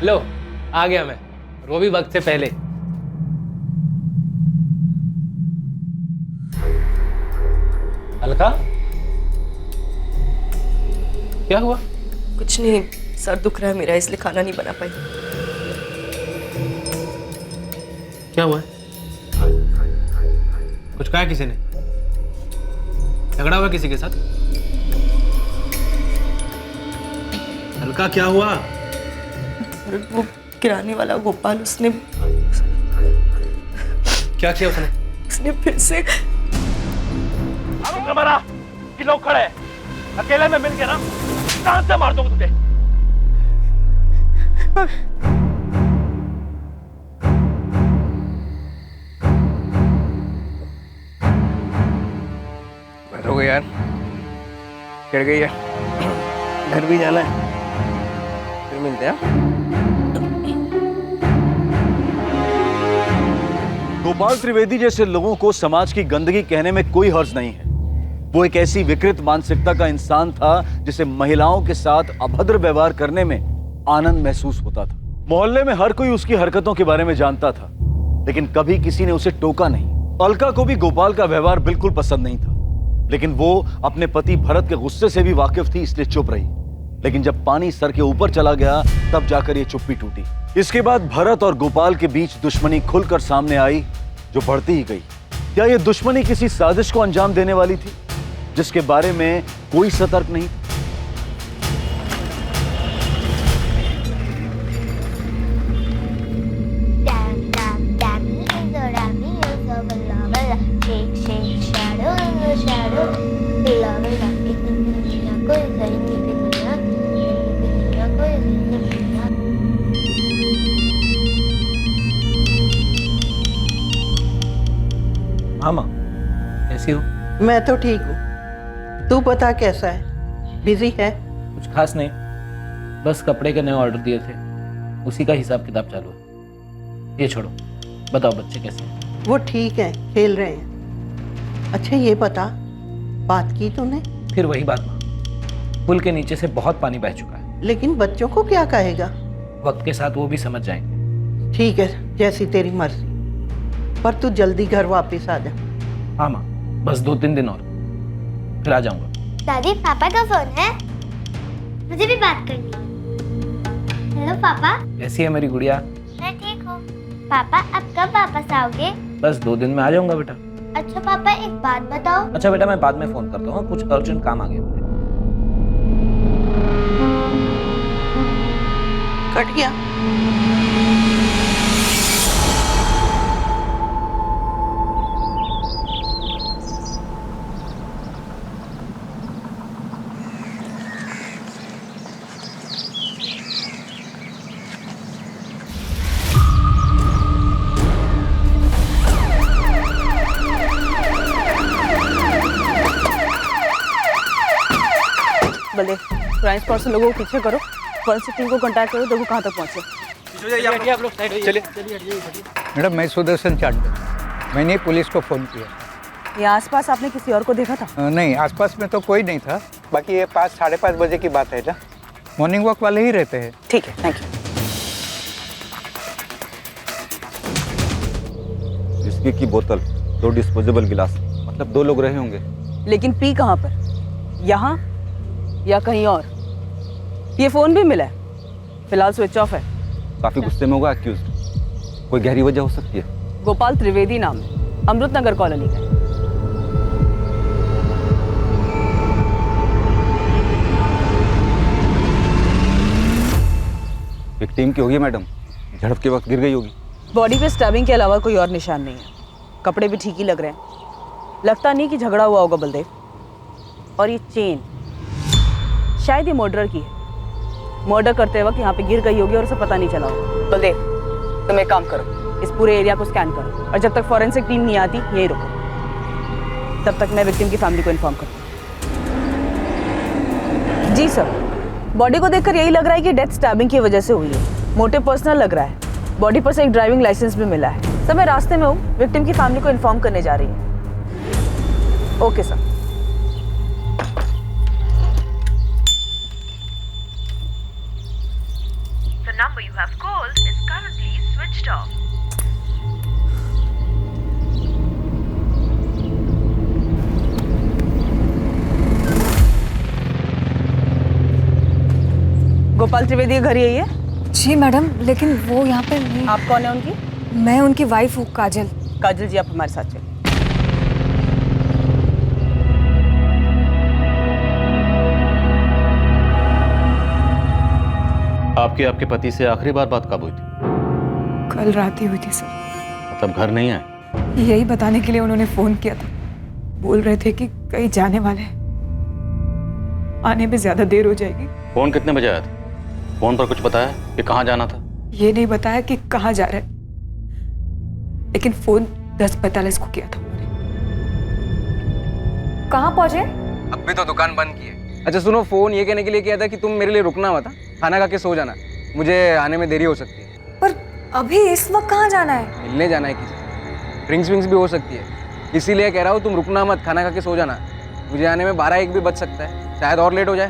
लो आ गया मैं, और वो भी वक्त से पहले। अलका, क्या हुआ? कुछ नहीं, सर दुख रहा है मेरा, इसलिए खाना नहीं बना पाई। क्या हुआ है? कुछ कहा किसी ने? झगड़ा हुआ किसी के साथ? अलका क्या हुआ? और वो किराने वाला गोपाल, उसने क्या किया उसने? उसने फिर से हमारा कि लोग खड़े हैं, अकेले में मिल के ना जान से मार दूंगा तुझे। बैठो यार, चढ़ गई है, घर भी जाना है, फिर मिलते हैं। गोपाल त्रिवेदी जैसे लोगों को समाज की गंदगी कहने में कोई हर्ज नहीं है। वो एक ऐसी विकृत मानसिकता का इंसान था जिसे महिलाओं के साथ अभद्र व्यवहार करने में आनंद महसूस होता था। मोहल्ले में हर कोई उसकी हरकतों के बारे में जानता था। लेकिन कभी किसी ने उसे टोका नहीं। अलका को भी गोपाल का व्यवहार बिल्कुल पसंद नहीं था, लेकिन वो अपने पति भरत के गुस्से से भी वाकिफ थी, इसलिए चुप रही। लेकिन जब पानी सर के ऊपर चला गया तब जाकर ये चुप्पी टूटी। इसके बाद भरत और गोपाल के बीच दुश्मनी खुलकर सामने आई, जो बढ़ती ही गई। क्या ये दुश्मनी किसी साजिश को अंजाम देने वाली थी, जिसके बारे में कोई सतर्क नहीं था? मामा कैसी हो? मैं तो ठीक हूँ, तू बता कैसा है? बिजी है? कुछ खास नहीं, बस कपड़े के नए ऑर्डर दिए थे, उसी का हिसाब किताब चालू है। ये छोड़ो, बताओ बच्चे कैसे हैं? वो ठीक है, खेल रहे हैं। अच्छा ये बता, बात की तूने? फिर वही बात माँ, पुल के नीचे से बहुत पानी बह चुका है। लेकिन बच्चों को क्या कहेगा? वक्त के साथ वो भी समझ जाएंगे। ठीक है, जैसी तेरी मर्जी, पर तू जल्दी घर वापस आ जा। हाँ माँ, बस 2-3 दिन और, फिर आ जाऊंगा। दादी, पापा का फोन है, मुझे भी बात करनी है। हेलो पापा। कैसी है मेरी गुड़िया? मैं ठीक हूँ। पापा अब कब वापस आओगे? बस 2 दिन में आ जाऊंगा बेटा। अच्छा पापा, एक बात बताओ। अच्छा बेटा, मैं बाद में फोन करता हूँ, कुछ अर्जेंट काम आ गया मुझे। कट गया। बल्ले, क्राइम स्पॉट से लोगों को पीछे करो, फॉरेंसिक टीम को कांटेक्ट करो, देखो कहाँ तक पहुँचे। मैडम, मैं सुदर्शन चांडे, मैंने पुलिस को फ़ोन किया। यहाँ आसपास आपने किसी और को देखा था? नहीं, आसपास में तो कोई नहीं था। बाकी ये 5-5:30 बजे की बात है ना, मॉर्निंग वॉक वाले ही रहते हैं। ठीक है, थैंक यू। विस्की की बोतल, 2 डिस्पोजेबल गिलास, मतलब 2 लोग रहे होंगे। लेकिन पी कहाँ पर? यहाँ या कहीं और? ये फोन भी मिला है, फिलहाल स्विच ऑफ है। काफी गुस्से में होगा एक्यूज्ड, कोई गहरी वजह हो सकती है। गोपाल त्रिवेदी नाम है, अमृत नगर कॉलोनी का। विक्टिम की होगी मैडम, झड़प के वक्त गिर गई होगी। बॉडी पे स्टैबिंग के अलावा कोई और निशान नहीं है। कपड़े भी ठीक ही लग रहे हैं, लगता नहीं कि झगड़ा हुआ होगा बलदेव। और ये चेन शायद ये मर्डर की है, मर्डर करते वक्त यहाँ पे गिर गई होगी और उसे पता नहीं चला होगा। बलदेव, तुम एक काम करो, इस पूरे एरिया को स्कैन करो, और जब तक फॉरेंसिक टीम नहीं आती यही रुको, तब तक मैं विक्टिम की फैमिली को इन्फॉर्म करूँ। जी सर, बॉडी को देखकर यही लग रहा है कि डेथ स्टैबिंग की वजह से हुई है। मोटिव पर्सनल लग रहा है। बॉडी पर से एक ड्राइविंग लाइसेंस भी मिला है। सर, मैं रास्ते में हूँ, विक्टिम की फैमिली को इन्फॉर्म करने जा रही हूँ। Okay sir. The number you have called is currently switched off. Gopal Trivedi का घर यही है? जी मैडम, लेकिन वो यहाँ पे नहीं। आप कौन है उनकी? मैं उनकी वाइफ हूँ, काजल। काजल जी, आप हमारे साथ चलिए। आपके पति से आखिरी बार बात कब हुई थी? कल रात ही हुई थी सर। मतलब घर नहीं आए? यही बताने के लिए उन्होंने फोन किया था। बोल रहे थे कि कहीं जाने वाले हैं, आने में ज्यादा देर हो जाएगी। फोन कितने बजे आया था? फोन पर कुछ बताया कि कहाँ जाना था? ये नहीं बताया कि कहाँ जा रहे, लेकिन फोन 10:45 को किया था उन्होंने। कहाँ पहुंचे? अब भी तो दुकान बंद की है। अच्छा सुनो, फोन ये कहने के लिए किया था कि तुम मेरे लिए रुकना मत, खाना खा के सो जाना, मुझे आने में देरी हो सकती है। पर अभी इस वक्त कहाँ जाना है? मिलने जाना है किसी, ड्रिंक्स विंक्स भी हो सकती है, इसीलिए कह रहा हूँ तुम रुकना मत, खाना खा के सो जाना। मुझे आने में 12-1 भी बज सकता है, शायद और लेट हो जाए।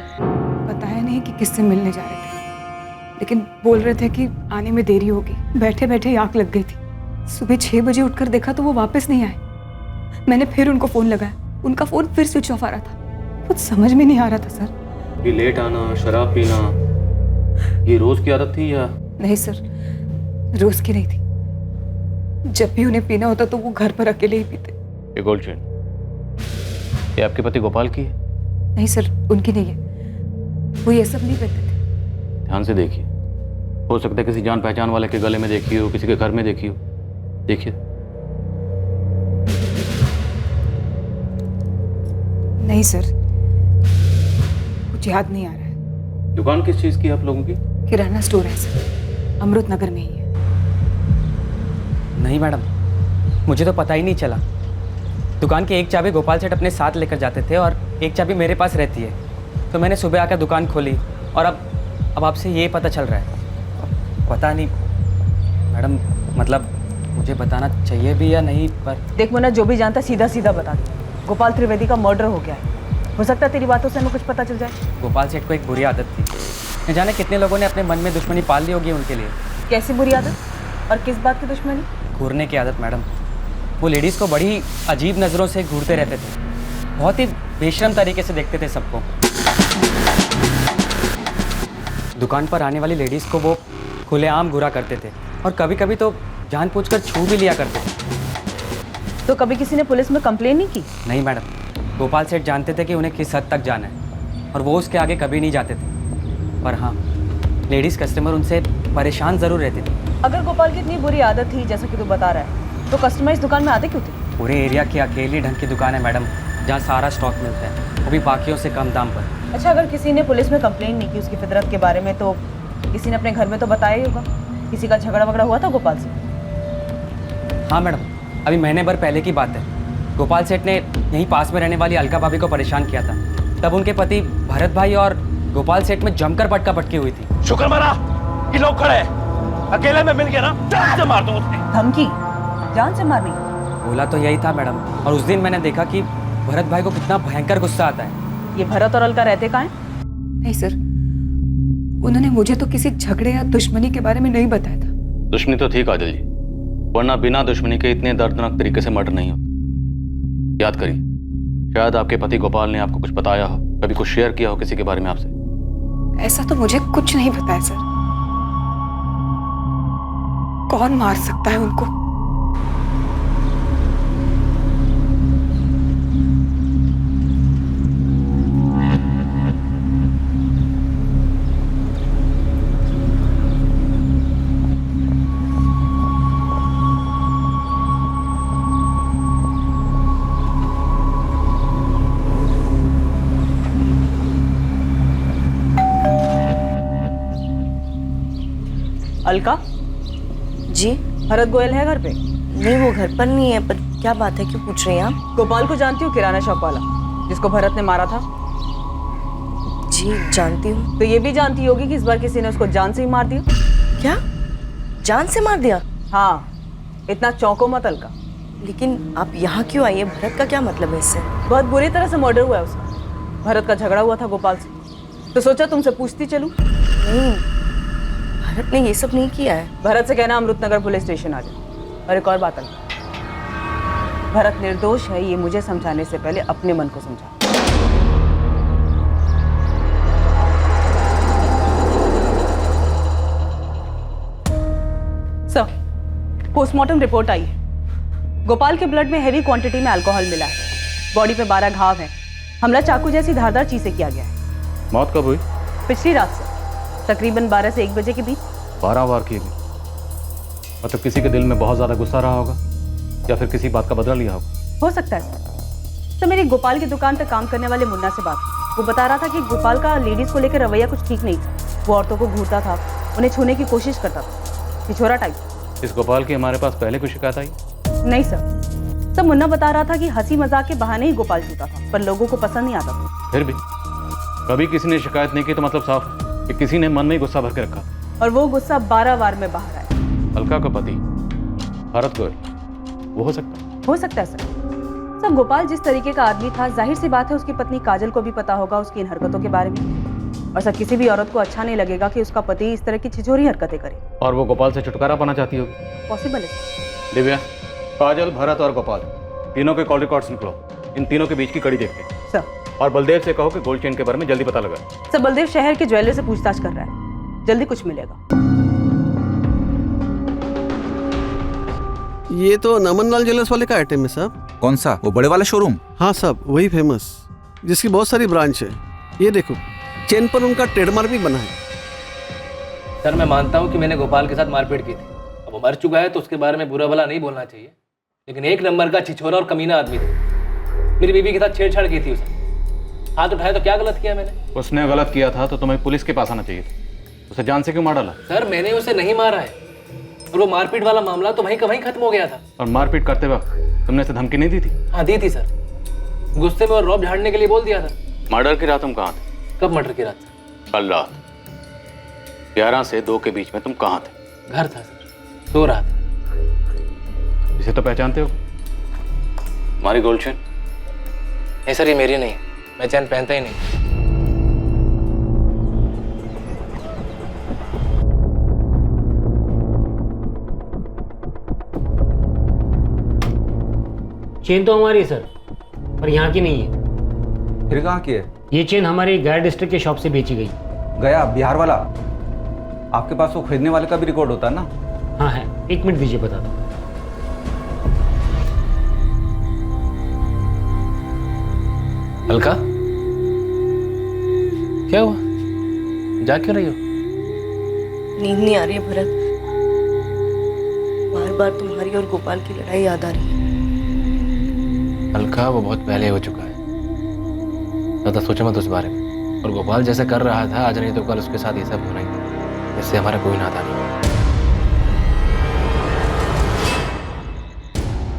बताया नहीं कि किससे मिलने जा रहे थे, लेकिन बोल रहे थे कि आने में देरी होगी। बैठे बैठे आँख लग गई थी, सुबह 6 बजे उठकर देखा तो वो वापस नहीं आए। मैंने फिर उनको फोन लगाया, उनका फोन फिर स्विच ऑफ आ रहा था। कुछ समझ में नहीं आ रहा था सर। ये लेट आना, शराब पीना, ये रोज की आदत थी या? नहीं सर, रोज की नहीं थी। जब भी उन्हें पीना होता तो वो घर पर अकेले ही पीते। ये गोल्ड चेन, ये आपके पति गोपाल की है? नहीं सर, उनकी नहीं है। वो ये सब नहीं करते थे। ध्यान से देखिए, हो सकता है किसी जान पहचान वाले के गले में देखी हो, किसी के घर में देखी हो। देखिए। नहीं सर, कुछ याद नहीं आ रहा है। दुकान किस चीज की है आप लोगों की? किराना स्टोर है सर, अमृत नगर में ही है। नहीं मैडम, मुझे तो पता ही नहीं चला। दुकान की एक चाबी गोपाल सेठ अपने साथ लेकर जाते थे और एक चाबी मेरे पास रहती है। तो मैंने सुबह आकर दुकान खोली और अब आपसे ये पता चल रहा है। पता नहीं मैडम, मतलब मुझे बताना चाहिए भी या नहीं, पर देख मुन्ना, जो भी जानता सीधा सीधा बता दे। गोपाल त्रिवेदी का मर्डर हो गया है। हो सकता है तेरी बातों से हमें कुछ पता चल जाए। गोपाल सेठ को एक बुरी आदत थी। न जाने कितने लोगों ने अपने मन में दुश्मनी पाल ली होगी उनके लिए। कैसी बुरी आदत और किस बात की दुश्मनी? घूरने की आदत मैडम। वो लेडीज़ को बड़ी अजीब नज़रों से घूरते रहते थे, बहुत ही बेशर्म तरीके से देखते थे सबको। दुकान पर आने वाली लेडीज़ को वो खुलेआम घूरा करते थे और कभी कभी तो जानबूझकर छू भी लिया करते थे। तो कभी किसी ने पुलिस में कंप्लेन नहीं की? नहीं मैडम, गोपाल सेठ जानते थे कि उन्हें किस हद तक जाना है और वो उसके आगे कभी नहीं जाते थे। पर हाँ, लेडीज़ कस्टमर उनसे परेशान ज़रूर रहती थी। अगर गोपाल की इतनी बुरी आदत थी जैसा कि तू बता रहा है, तो कस्टमर इस दुकान में आते क्यों थे? पूरे एरिया की अकेली ढंग की दुकान है मैडम, जहाँ सारा स्टॉक मिलता है, वो भी बाकियों से कम दाम पर। अच्छा, अगर किसी ने पुलिस में कंप्लेन नहीं की उसकी फितरत के बारे में, तो किसी ने अपने घर में तो बताया ही होगा। किसी का झगड़ा वगड़ा हुआ था गोपाल से? हाँ मैडम, अभी महीने भर पहले की बात है। गोपाल सेठ ने यहीं पास में रहने वाली अलका भाभी को परेशान किया था। तब उनके पति भरत भाई और गोपाल सेठ में जमकर पटका पटकी हुई थी। शुक्र मना कि लोग खड़े, अकेले में मिल गया ना, जान से मार दो उसने। धमकी? जान से मारनी? बोला तो यही था मैडम। और उस दिन मैंने देखा कि भरत भाई को कितना भयंकर गुस्सा आता है। ये भरत और अलका रहते कहाँ हैं? नहीं सर, उन्होंने मुझे तो किसी झगड़े या दुश्मनी के बारे में नहीं बताया था। दुश्मनी तो थी काजल जी, वरना बिना दुश्मनी के इतने दर्दनाक तरीके से मर्डर नहीं होता। याद करिए, शायद आपके पति गोपाल ने आपको कुछ बताया हो, कभी कुछ शेयर किया हो किसी के बारे में आपसे। ऐसा तो मुझे कुछ नहीं पता है सर। कौन मार सकता है उनको? अलका जी? भरत गोयल है घर पे? नहीं, वो घर पर नहीं है। पर क्या बात है, क्यों पूछ रही हैं आप? गोपाल को जानती हो, किराना शॉप वाला जिसको भरत ने मारा था? जी जानती हूँ। तो ये भी जानती होगी कि इस बार किसी ने उसको जान से ही मार दिया। क्या? जान से मार दिया? हाँ, इतना चौंको मत अलका। लेकिन आप यहाँ क्यों आई है? भरत का क्या मतलब है इससे? बहुत बुरी तरह से मर्डर हुआ है उसका। भरत का झगड़ा हुआ था गोपाल से, तो सोचा तुमसे पूछती चलूं। नहीं, भरत ने ये सब नहीं किया है। भरत से कहना अमृतनगर पुलिस स्टेशन आ जाए। और एक और बात अलका, भरत निर्दोष है ये मुझे समझाने से पहले अपने मन को समझा। सर, पोस्टमार्टम रिपोर्ट आई है। गोपाल के ब्लड में हैवी क्वांटिटी में अल्कोहल मिला है। बॉडी पे 12 घाव हैं। हमला चाकू जैसी धारदार चीज से किया गया है। मौत कब हुई? पिछली रात से, तकरीबन 12 से 1 बजे के बीच। 12 वार किए गए, मतलब किसी के दिल में बहुत ज्यादा गुस्सा रहा होगा या फिर किसी बात का बदला लिया होगा। हो सकता है सर। मेरी गोपाल की दुकान पर काम करने वाले मुन्ना से बात हुई। वो बता रहा था कि गोपाल का लेडीज को लेकर रवैया कुछ ठीक नहीं था। वो औरतों को घूरता था, उन्हें छूने की कोशिश करता था, छिछोरा टाइप। इस गोपाल की हमारे पास पहले कोई शिकायत आई? नहीं सर, मुन्ना बता रहा था कि हंसी मजाक के बहाने ही गोपाल छूता था, पर लोगों को पसंद नहीं आता था। फिर भी कभी किसी ने शिकायत नहीं की तो मतलब साफ कि किसी ने मन में ही गुस्सा भर के रखा। और वो गुस्सा 12 वार में बाहर आया। अलका का पति भरत गोयल, वो हो सकता है? हो सकता है सर। गोपाल जिस तरीके का आदमी था, जाहिर सी बात है उसकी पत्नी काजल को भी पता होगा उसकी इन हरकतों के बारे में। और सर, किसी भी औरत को अच्छा नहीं लगेगा कि उसका पति इस तरह की छिछोरी हरकतें करे। और वो गोपाल से छुटकारा पाना चाहती होगी। पॉसिबल है। दिव्या, काजल, भरत और गोपाल तीनों के कॉल रिकॉर्ड्स निकलो। इन तीनों के बीच की कड़ी देखते हैं। सर। और बलदेव से कहो कि गोल्ड चेन के बारे में जल्दी पता लगा। सर, बलदेव शहर के ज्वेलर से पूछताछ कर रहा है, जल्दी कुछ मिलेगा। ये तो नमन लाल ज्वेलर्स वाले का आइटम है साहब। कौन सा? वो बड़े वाला शोरूम? हाँ साहब, वही फेमस, जिसकी बहुत सारी ब्रांच है। ये देखो, चेन पर उनका ट्रेडमार्क भी बना है। सर, मैं मानता हूँ कि मैंने गोपाल के साथ मारपीट की थी। अब वो मर चुका है तो उसके बारे में बुरा भला नहीं बोलना चाहिए, लेकिन एक नंबर का छिछोरा और कमीना आदमी था। मेरी बीवी के साथ छेड़छाड़ की थी उसने। हाथ उठाया तो क्या गलत किया मैंने? उसने गलत किया था तो तुम्हें पुलिस के पास आना चाहिए था। उसे जान से क्यों मार डाला? सर, मैंने उसे नहीं मारा है, और वो मारपीट वाला मामला तो वहीं का वहीं खत्म हो गया था। और मारपीट करते वक्त तुमने उसे धमकी नहीं दी थी? हाँ, दी थी सर। गुस्से में और रौब झाड़ने के लिए बोल दिया था। मर्डर की रात तुम कहाँ थे? कब मर्डर की रात? कल रात 11 से 2 के बीच में तुम कहाँ थे? घर था सर, सो रहा था। इसे तो पहचानते हो? हमारी गोल्ड चेन? नहीं सर, ये मेरी नहीं, मैं चैन पहनता ही नहीं। चेन तो हमारी है सर, पर यहाँ की नहीं है। फिर कहाँ की है? ये चेन हमारी गया डिस्ट्रिक्ट के शॉप से बेची गई। गया बिहार वाला? आपके पास वो खरीदने वाले का भी रिकॉर्ड होता है ना? हाँ है, 1 मिनट दीजिए, बता दो। अलका, क्या हुआ? जा क्यों रही हो? नींद नहीं आ रही है भरत, बार बार तुम्हारी और गोपाल की लड़ाई याद आ रही है। अलका, वो बहुत पहले हो चुका है, ज़्यादा सोचो मत उस बारे में। और गोपाल जैसे कर रहा था आज नहीं तो कल उसके साथ ये सब होना ही था। इससे हमारा कोई नाता नहीं।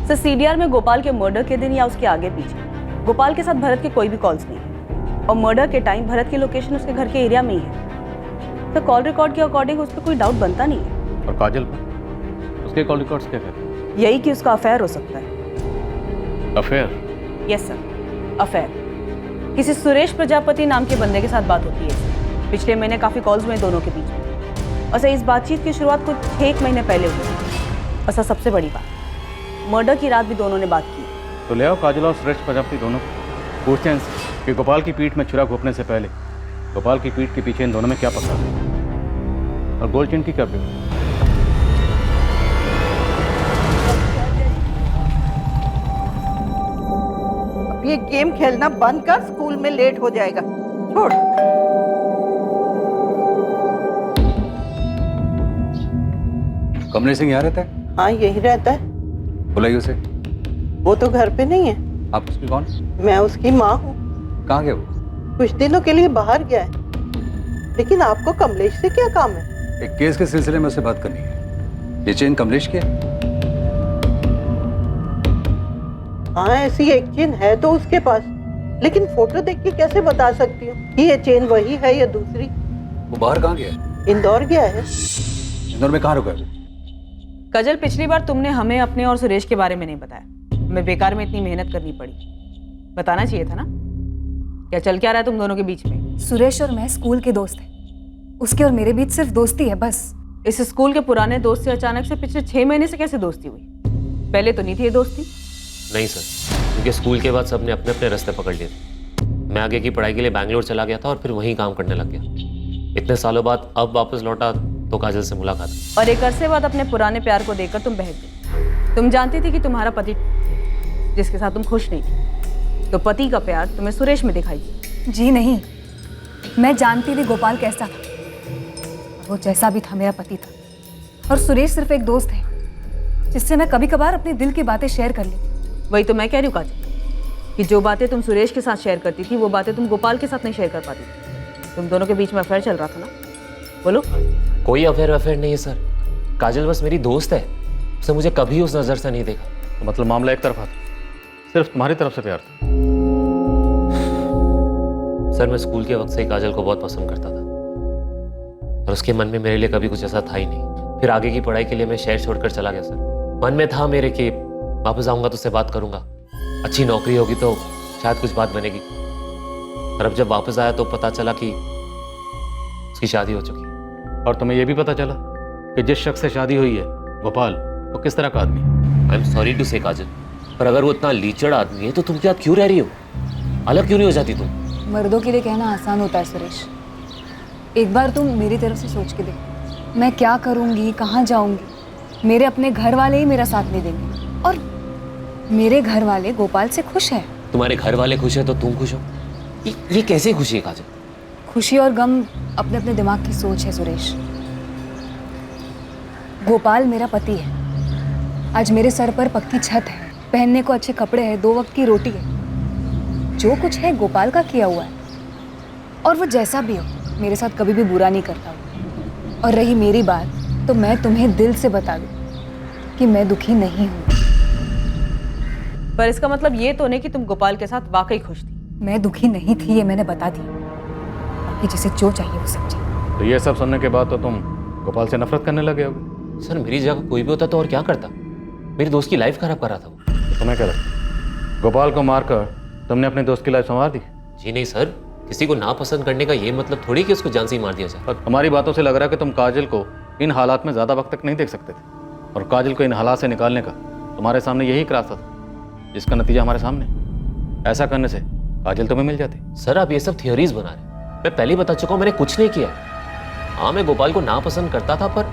सर, सीडीआर में गोपाल के मर्डर के दिन या उसके आगे पीछे गोपाल के साथ भरत के कोई भी कॉल्स नहीं है, और मर्डर के टाइम भरत की लोकेशन उसके घर के एरिया में ही है। तो कॉल रिकॉर्ड के अकॉर्डिंग उस पर कोई डाउट बनता नहीं है। और काजल पर? उसके कॉल रिकॉर्ड्स क्या कहते हैं? यही कि उसका अफेयर हो सकता है। अफेयर? Yes sir, affair. किसी सुरेश प्रजापति नाम के बंदे के साथ बात होती है। पिछले महीने काफी कॉल्स हुए दोनों के बीच में, और सर इस बातचीत की शुरुआत कुछ 1 महीने पहले हुई। और सर सबसे बड़ी बात, मर्डर की रात भी दोनों ने बात की। तो ले आओ काजल और सुरेश प्रजापति दोनों को, पूछते हैं इनसे कि गोपाल की पीठ में छुरा घोंपने से पहले गोपाल की पीठ के पीछे इन दोनों में क्या पता है, और गोल्ड चेन की क्या बेटी? ये गेम खेलना बंद कर, स्कूल में लेट हो जाएगा। छोड़। कमलेश सिंह यहाँ रहता है? हाँ, यही रहता है। बुलाइए उसे। वो तो घर पे नहीं है। आप उसकी कौन? मैं उसकी माँ हूँ। कहाँ गया वो? कुछ दिनों के लिए बाहर गया है। लेकिन आपको कमलेश से क्या काम है? एक केस के सिलसिले में उससे बात करनी है। ये चेन कमलेश की है? हाँ, ऐसी एक चेन है तो उसके पास, लेकिन फोटो देख के कैसे बता सकती हूँ कि ये चेन वही है या दूसरी? वो बाहर कहाँ गया है? इंदौर गया है। इंदौर में कहाँ रुका है? कजल, पिछली बार तुमने हमें अपने और सुरेश के बारे में नहीं बताया। हमें बेकार में इतनी मेहनत करनी पड़ी। बताना चाहिए था ना। क्या चल क्या रहा है तुम दोनों के बीच में? सुरेश और मैं स्कूल के दोस्त हैं। उसके और मेरे बीच सिर्फ दोस्ती है बस। इस स्कूल के पुराने दोस्त से अचानक से पिछले 6 महीने से कैसे दोस्ती हुई? पहले तो नहीं थी ये दोस्ती। नहीं सर, क्योंकि स्कूल के बाद सबने अपने अपने रास्ते पकड़ लिए थे। मैं आगे की पढ़ाई के लिए बैंगलोर चला गया था और फिर वहीं काम करने लग गया। इतने सालों बाद अब वापस लौटा तो काजल से मुलाकात। और एक अरसे बाद अपने पुराने प्यार को देखकर तुम बहक गई। तुम जानती थी कि तुम्हारा पति जिसके साथ तुम खुश नहीं थी, तो पति का प्यार तुम्हें सुरेश में दिखाई दी। जी नहीं, मैं जानती थी गोपाल कैसा था। वो जैसा भी था मेरा पति था, और सुरेश सिर्फ एक दोस्त है जिससे मैं कभी कभार अपने दिल की बातें शेयर कर लेती। वही तो मैं कह रही हूँ काजल, कि जो बातें तुम सुरेश के साथ शेयर करती थी वो बातें तुम गोपाल के साथ नहीं शेयर कर पाती थी। तुम दोनों के बीच में अफेयर चल रहा था ना? बोलो। कोई अफेयर नहीं है सर। काजल बस मेरी दोस्त है, उसने मुझे कभी उस नजर से नहीं देखा। तो मतलब मामला एक तरफा था, सिर्फ तुम्हारी तरफ से प्यार था? सर, मैं स्कूल के वक्त से ही काजल को बहुत पसंद करता था, और उसके मन में मेरे लिए कभी कुछ ऐसा था ही नहीं। फिर आगे की पढ़ाई के लिए मैं शहर छोड़कर चला गया सर। मन में था मेरे कि वापस आऊंगा तो उससे बात करूंगा, अच्छी नौकरी होगी तो शायद कुछ बात बनेगी। और अब जब वापस आया तो पता चला कि उसकी शादी हो चुकी। और तुम्हें यह भी पता चला कि जिस शख्स से शादी हुई है गोपाल, वो किस तरह का आदमी है? आई एम सॉरी टू से काजल, पर अगर वो इतना लीचड़ आदमी है तो तुम क्या क्यों रह रही हो? अलग क्यों नहीं हो जाती तुम? मर्दों के लिए कहना आसान होता है सुरेश। एक बार तुम मेरी तरफ से सोच के देखो, मैं क्या करूंगी, कहाँ जाऊंगी। मेरे अपने घर वाले ही मेरा साथ नहीं देंगे, और मेरे घर वाले गोपाल से खुश हैं। तुम्हारे घर वाले खुश है तो तुम खुश हो? ये कैसे खुशी है काजल? खुशी और गम अपने अपने दिमाग की सोच है सुरेश। गोपाल मेरा पति है, आज मेरे सर पर पक्की छत है, पहनने को अच्छे कपड़े हैं, 2 वक्त की रोटी है। जो कुछ है गोपाल का किया हुआ है, और वो जैसा भी हो मेरे साथ कभी भी बुरा नहीं करता। और रही मेरी बात, तो मैं तुम्हें दिल से बता दूं कि मैं दुखी नहीं हूँ। पर इसका मतलब ये तो नहीं कि तुम गोपाल के साथ वाकई खुश थी। मैं दुखी नहीं थी, ये मैंने बता दी। बाकी जिसे जो चाहिए वो समझे। तो ये सब सुनने के बाद तो तुम गोपाल से नफरत करने लगे होगे। सर मेरी जगह कोई भी होता तो और क्या करता? मेरी दोस्त की लाइफ खराब कर रहा था वो। तो तुम्हें क्या लगता, गोपाल को मारकर तुमने अपने दोस्त की लाइफ संवार दी? जी नहीं सर, किसी को नापसंद करने का ये मतलब थोड़ी कि उसको जान से ही मार दिया जाए। और तुम्हारी बातों से लग रहा है कि तुम काजल को इन हालात में ज़्यादा वक्त तक नहीं देख सकते थे, और काजल को इन हालात से निकालने का तुम्हारे सामने यही एक रास्ता था, जिसका नतीजा हमारे सामने। ऐसा करने से काजल तुम्हें मिल जाती। सर आप ये सब थियोरीज बना रहे हैं। मैं पहले ही बता चुका हूँ, मैंने कुछ नहीं किया। हाँ मैं गोपाल को नापसंद करता था, पर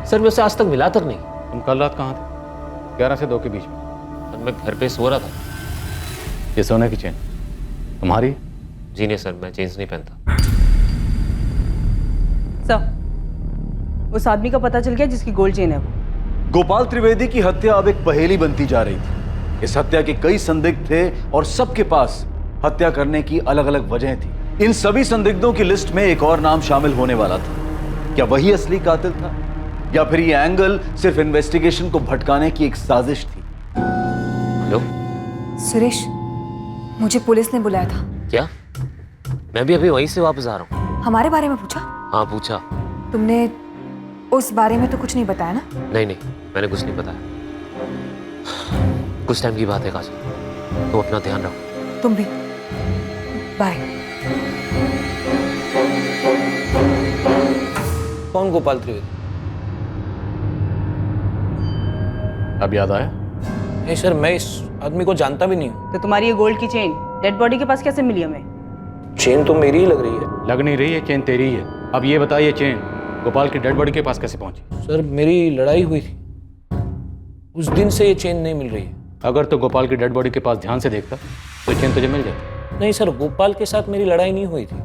सर मैं उससे आज तक मिला तक नहीं। तुम कल रात कहाँ थे? 11 से 2 के बीच में। सर मैं घर पे सो रहा था। ये सोने की चेन तुम्हारी? जी नहीं सर, मैं चेन्स नहीं पहनता। सर, उस आदमी का पता चल गया जिसकी गोल्ड चेन है वो। गोपाल त्रिवेदी की हत्या अब एक पहेली बनती जा रही थी। इस हत्या के कई संदिग्ध थे और सबके पास हत्या करने की अलग अलग वजह थी। इन सभी संदिग्धों की लिस्ट में एक और नाम शामिल होने वाला था। क्या वही असली कातिल था, या फिर ये एंगल सिर्फ इन्वेस्टिगेशन को भटकाने की एक साजिश थी? हेलो सुरेश, मुझे पुलिस ने बुलाया था। क्या? मैं भी अभी वहीं से वापस आ रहा हूँ। हमारे बारे में पूछा? हाँ पूछा। तुमने उस बारे में तो कुछ नहीं बताया ना? नहीं नहीं, मैंने कुछ नहीं बताया। कुछ टाइम की बात है काजल, तुम अपना ध्यान रखो। तुम भी। बाय। कौन गोपाल त्रिवेदी? अब याद आया? नहीं सर, मैं इस आदमी को जानता भी नहीं हूँ। तो तुम्हारी ये गोल्ड की चेन डेड बॉडी के पास कैसे मिली हमें? चेन तो मेरी ही लग रही है। लग नहीं रही है, चेन तेरी ही है। अब ये बताइए, चेन गोपाल की डेड बॉडी के पास कैसे पहुंची? सर मेरी लड़ाई हुई थी, उस दिन से ये चेन नहीं मिल रही है। अगर तो गोपाल की डेड बॉडी के पास ध्यान से देखता तो चेन तुझे मिल जाती। नहीं सर, गोपाल के साथ मेरी लड़ाई नहीं हुई थी।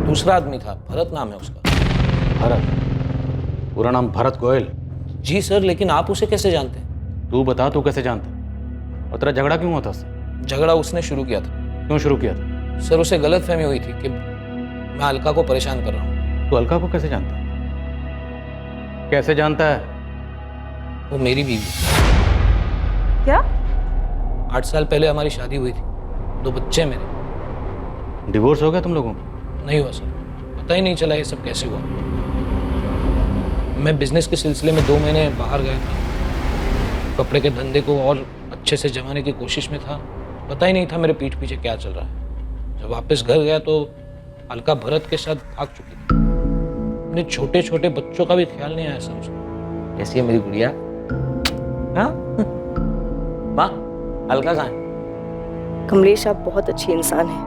दूसरा आदमी था, भरत नाम है उसका। भरत? पूरा नाम भरत गोयल? जी सर, लेकिन आप उसे कैसे जानते हैं? तू बता, तू कैसे जानता? और तेरा झगड़ा क्यों हुआ था उससे? झगड़ा उसने शुरू किया था। क्यों शुरू किया था? सर उसे गलतफहमी हुई थी कि मैं अलका को परेशान कर रहा हूँ। तू अलका को कैसे जानता है? कैसे जानता है? वो मेरी बीवी। क्या? 8 साल पहले हमारी शादी हुई थी, 2 बच्चे मेरे। डिवोर्स हो गया तुम लोगों का? नहीं हुआ सर, पता ही नहीं चला ये सब कैसे हुआ। मैं बिजनेस के सिलसिले में 2 महीने बाहर गया था, कपड़े के धंधे को और अच्छे से जमाने की कोशिश में था। पता ही नहीं था मेरे पीठ पीछे क्या चल रहा है। जब वापस घर गया तो अलका भरत के साथ भाग चुकी थी। अपने छोटे छोटे बच्चों का भी ख्याल नहीं आया सर उसको। कैसी है मेरी गुड़िया? हाँ माँ, अलका कहाँ है? कमलेश, आप बहुत अच्छे इंसान हैं,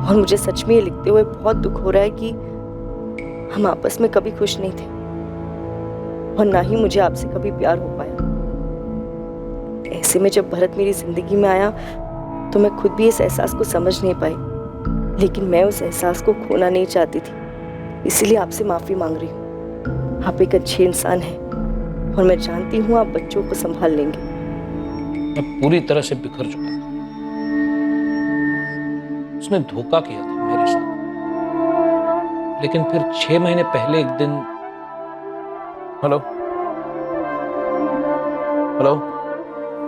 और मुझे सच में ये लिखते हुए बहुत दुख हो रहा है कि हम आपस में कभी खुश नहीं थे, और ना ही मुझे आपसे कभी प्यार हो पाया। ऐसे में जब भरत मेरी जिंदगी में आया तो मैं खुद भी इस एहसास को समझ नहीं पाई, लेकिन मैं उस एहसास को खोना नहीं चाहती थी, इसीलिए आपसे माफी मांग रही हूँ। आप एक अच्छे इंसान हैं, और मैं जानती हूँ आप बच्चों को संभाल लेंगे। मैं पूरी तरह से बिखर चुका था। उसने धोखा किया था मेरे साथ, लेकिन फिर 6 महीने पहले एक दिन। Hello hello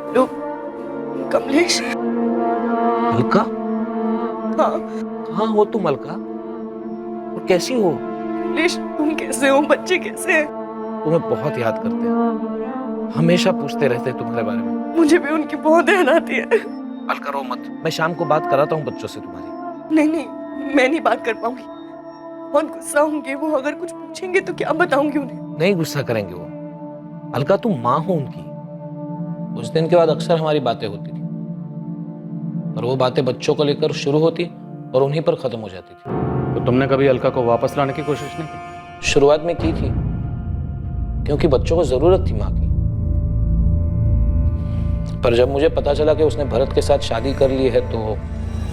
hello Kamlesh. Alka? हाँ। कहाँ हो तुम अलका? और कैसी हो? कमलेश, तुम कैसे हो? बच्चे कैसे हैं? तुम्हें बहुत याद करते हैं, हमेशा पूछते रहते हैं तुम्हारे बारे में। मुझे भी उनकी बहुत ध्यान आती है। अलका रो मत, मैं शाम को बात कराता हूँ बच्चों से तुम्हारी। नहीं नहीं, मैं नहीं बात कर पाऊंगी, बहुत गुस्सा होंगे वो। अगर कुछ पूछेंगे तो क्या बताऊंगी उन्हें? नहीं गुस्सा करेंगे वो। अलका तुम माँ हो उनकी, उस दिन के बाद अक्सर हमारी बातें होती थी, पर वो बातें बच्चों को लेकर शुरू होती और उन्हीं पर खत्म हो जाती थी। तो तुमने कभी अलका को वापस लाने की कोशिश नहीं की? शुरुआत में की थी, क्योंकि बच्चों को जरूरत थी माँ की। पर जब मुझे पता चला कि उसने भरत के साथ शादी कर ली है तो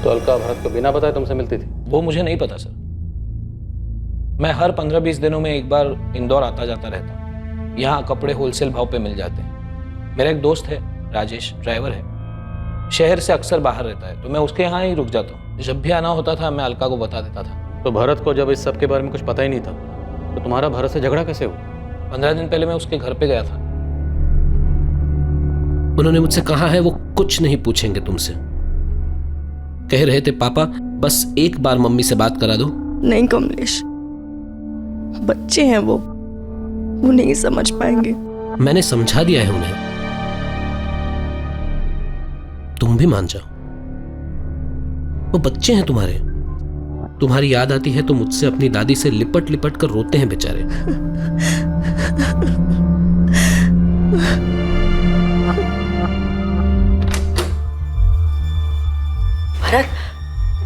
अलका भरत को बिना बताए तुमसे मिलती थी? वो मुझे नहीं पता सर। मैं हर 15-20 दिनों में एक बार इंदौर आता जाता रहता हूँ। यहाँ कपड़े होलसेल भाव पे मिल जाते हैं। मेरा एक दोस्त है राजेश, ड्राइवर है, शहर से अक्सर बाहर रहता है, तो मैं उसके यहाँ ही रुक जाता हूँ। जब भी आना होता था मैं अलका को बता देता था। तो भरत को जब इस सब के बारे में कुछ पता ही नहीं था, तो तुम्हारा भरत से झगड़ा कैसे हुआ? 15 दिन पहले मैं उसके घर पे गया था। उन्होंने मुझसे कहा है वो कुछ नहीं पूछेंगे तुमसे। कह रहे थे पापा बस एक बार मम्मी से बात करा दो। नहीं कमलेश, बच्चे हैं वो नहीं समझ पाएंगे। मैंने समझा दिया है उन्हें, तुम भी मान जाओ। वो बच्चे हैं तुम्हारे। तुम्हारी याद आती है तो मुझसे अपनी दादी से लिपट लिपट कर रोते हैं बेचारे।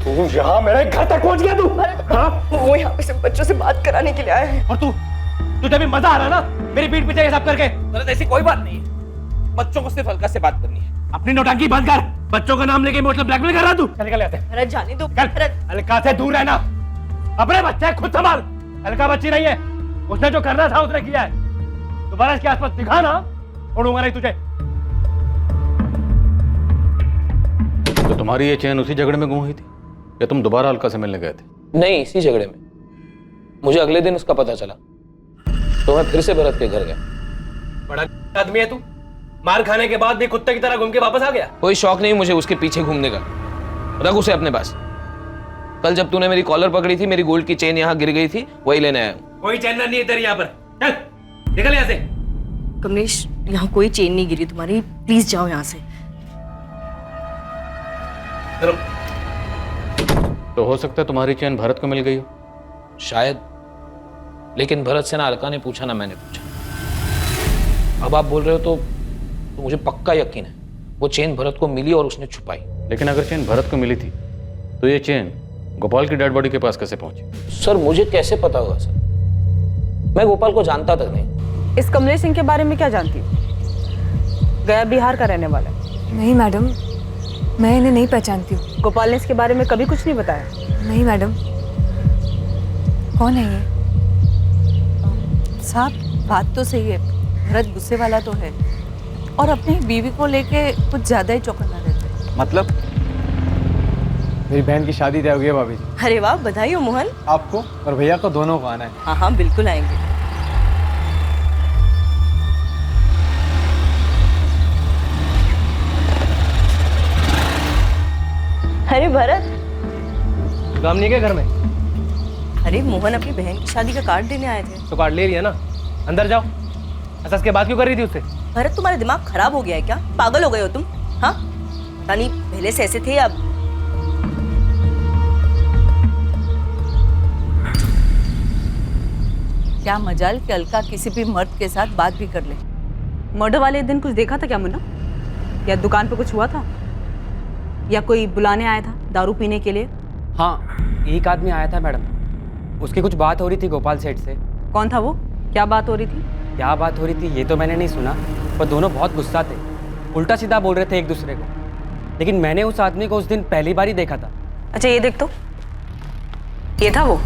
तू यहाँ मेरे घर तक पहुंच गया तू? हाँ? वो यहाँ पे सिर्फ बच्चों से बात कराने के लिए आए हैं। और तुझे भी मजा आ रहा ना मेरी पीठ पीछे ये सब करके? भरत ऐसी कोई बात नहीं है, बच्चों को सिर्फ अलका से बात करनी है। अपनी नौटंकी बंद कर, बच्चों का नाम लेके इमोशनल ब्लैकमेल कर रहा तू। चल निकल यहाँ से। भरत जाने दो। अलका से दूर रहना, अपने बच्चे खुद संभाल। अलका बच्ची नहीं है, उसने जो करना था उसने किया है। दोबारा इसके आसपास दिखाना, छोड़ूंगा नहीं तुझे। तो तुम्हारी ये चेन उसी झगड़े में गुम हुई थी या तुम दोबारा अलका से मिलने गए थे? नहीं, इसी झगड़े में। मुझे अगले दिन उसका पता चला तो मैं फिर से भरत के घर गया। बड़ा आदमी है तू, मार खाने के बाद भी कुत्ते की तरह घूम के वापस आ गया। कोई शौक नहीं मुझे उसके पीछे घूमने का। रख उसे अपने पास। कल जब तूने मेरी कॉलर पकड़ी थी, मेरी गोल्ड की चेन यहाँ गिर गई थी, वही लेने आया हूँ। कोई चैन नहीं है तेरी यहाँ पर। चल निकल यहाँ से। कमलेश, यहाँ कोई चेन नहीं गिरी तुम्हारी, प्लीज जाओ यहाँ से। तो हो सकता है तुम्हारी चेन भरत को मिल गई हो। शायद, लेकिन भरत से ना अलका ने पूछा ना मैंने पूछा। अब आप बोल रहे हो तो मुझे पक्का यकीन है वो चेन भरत को मिली और उसने छुपाई। लेकिन अगर चेन भरत को मिली थी तो ये चेन गोपाल की डेड बॉडी के पास कैसे पहुंची? सर मुझे कैसे पता होगा सर, मैं गोपाल को जानता तक नहीं। इस कमलेश सिंह के बारे में क्या जानती हो? गया बिहार का रहने वाला है। नहीं मैडम, मैं इन्हें नहीं पहचानती हूँ। गोपाल ने इसके बारे में कभी कुछ नहीं बताया? नहीं मैडम। कौन है ये? साहब बात तो सही है, भरत गुस्से वाला तो है और अपनी बीवी को लेके कुछ ज्यादा ही चौकन्ना रहता है। मतलब? मेरी बहन की शादी तय हो गई है भाभी जी। अरे वाह, बधाई हो मोहन। आपको और भैया को दोनों को आना है। हाँ हाँ बिल्कुल आएंगे। अरे भरत, काम नहीं है घर में? अरे मोहन अपनी बहन की शादी का कार्ड देने आए थे। तो कार्ड ले लिया ना, अंदर जाओ। ऐसा इसके बाद क्यों कर रही थी उससे? भरत, तुम्हारा दिमाग खराब हो गया है क्या? पागल हो गए हो तुम? हाँ, पता नहीं पहले से ऐसे थे अब। क्या मजाल कि अलका किसी भी मर्द के साथ बात भी कर ले। मर्डर वाले दिन कुछ देखा था क्या मुन्ना? या दुकान पे कुछ हुआ था? या कोई बुलाने आया था दारू पीने के लिए? हाँ, एक आदमी आया था मैडम। उसकी कुछ बात हो रही थी गोपाल सेठ से। कौन था वो? क्या बात हो रही थी? क्या बात हो रही थी ये तो मैंने नहीं सुना, पर दोनों बहुत गुस्सा थे, उल्टा सीधा बोल रहे थे एक दूसरे को। लेकिन मैंने उस आदमी को उस दिन पहली बार ही देखा था। अच्छा ये देख तो, ये था वो।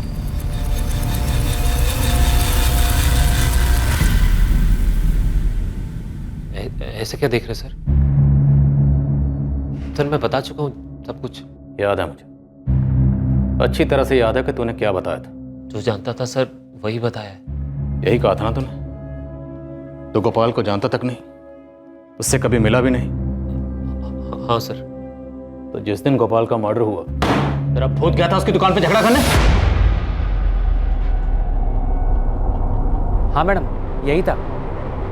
ऐसे क्या देख रहे सर? सर मैं बता चुका हूँ सब कुछ। याद है मुझे, अच्छी तरह से याद है कि तूने क्या बताया था। जो जानता था सर वही बताया है। यही कहा था ना तूने? तो गोपाल को जानता तक नहीं, उससे कभी मिला भी नहीं। हाँ सर। तो जिस दिन गोपाल का मर्डर हुआ तेरा भूत गया था उसकी दुकान पे झगड़ा करने? हाँ मैडम, यही था।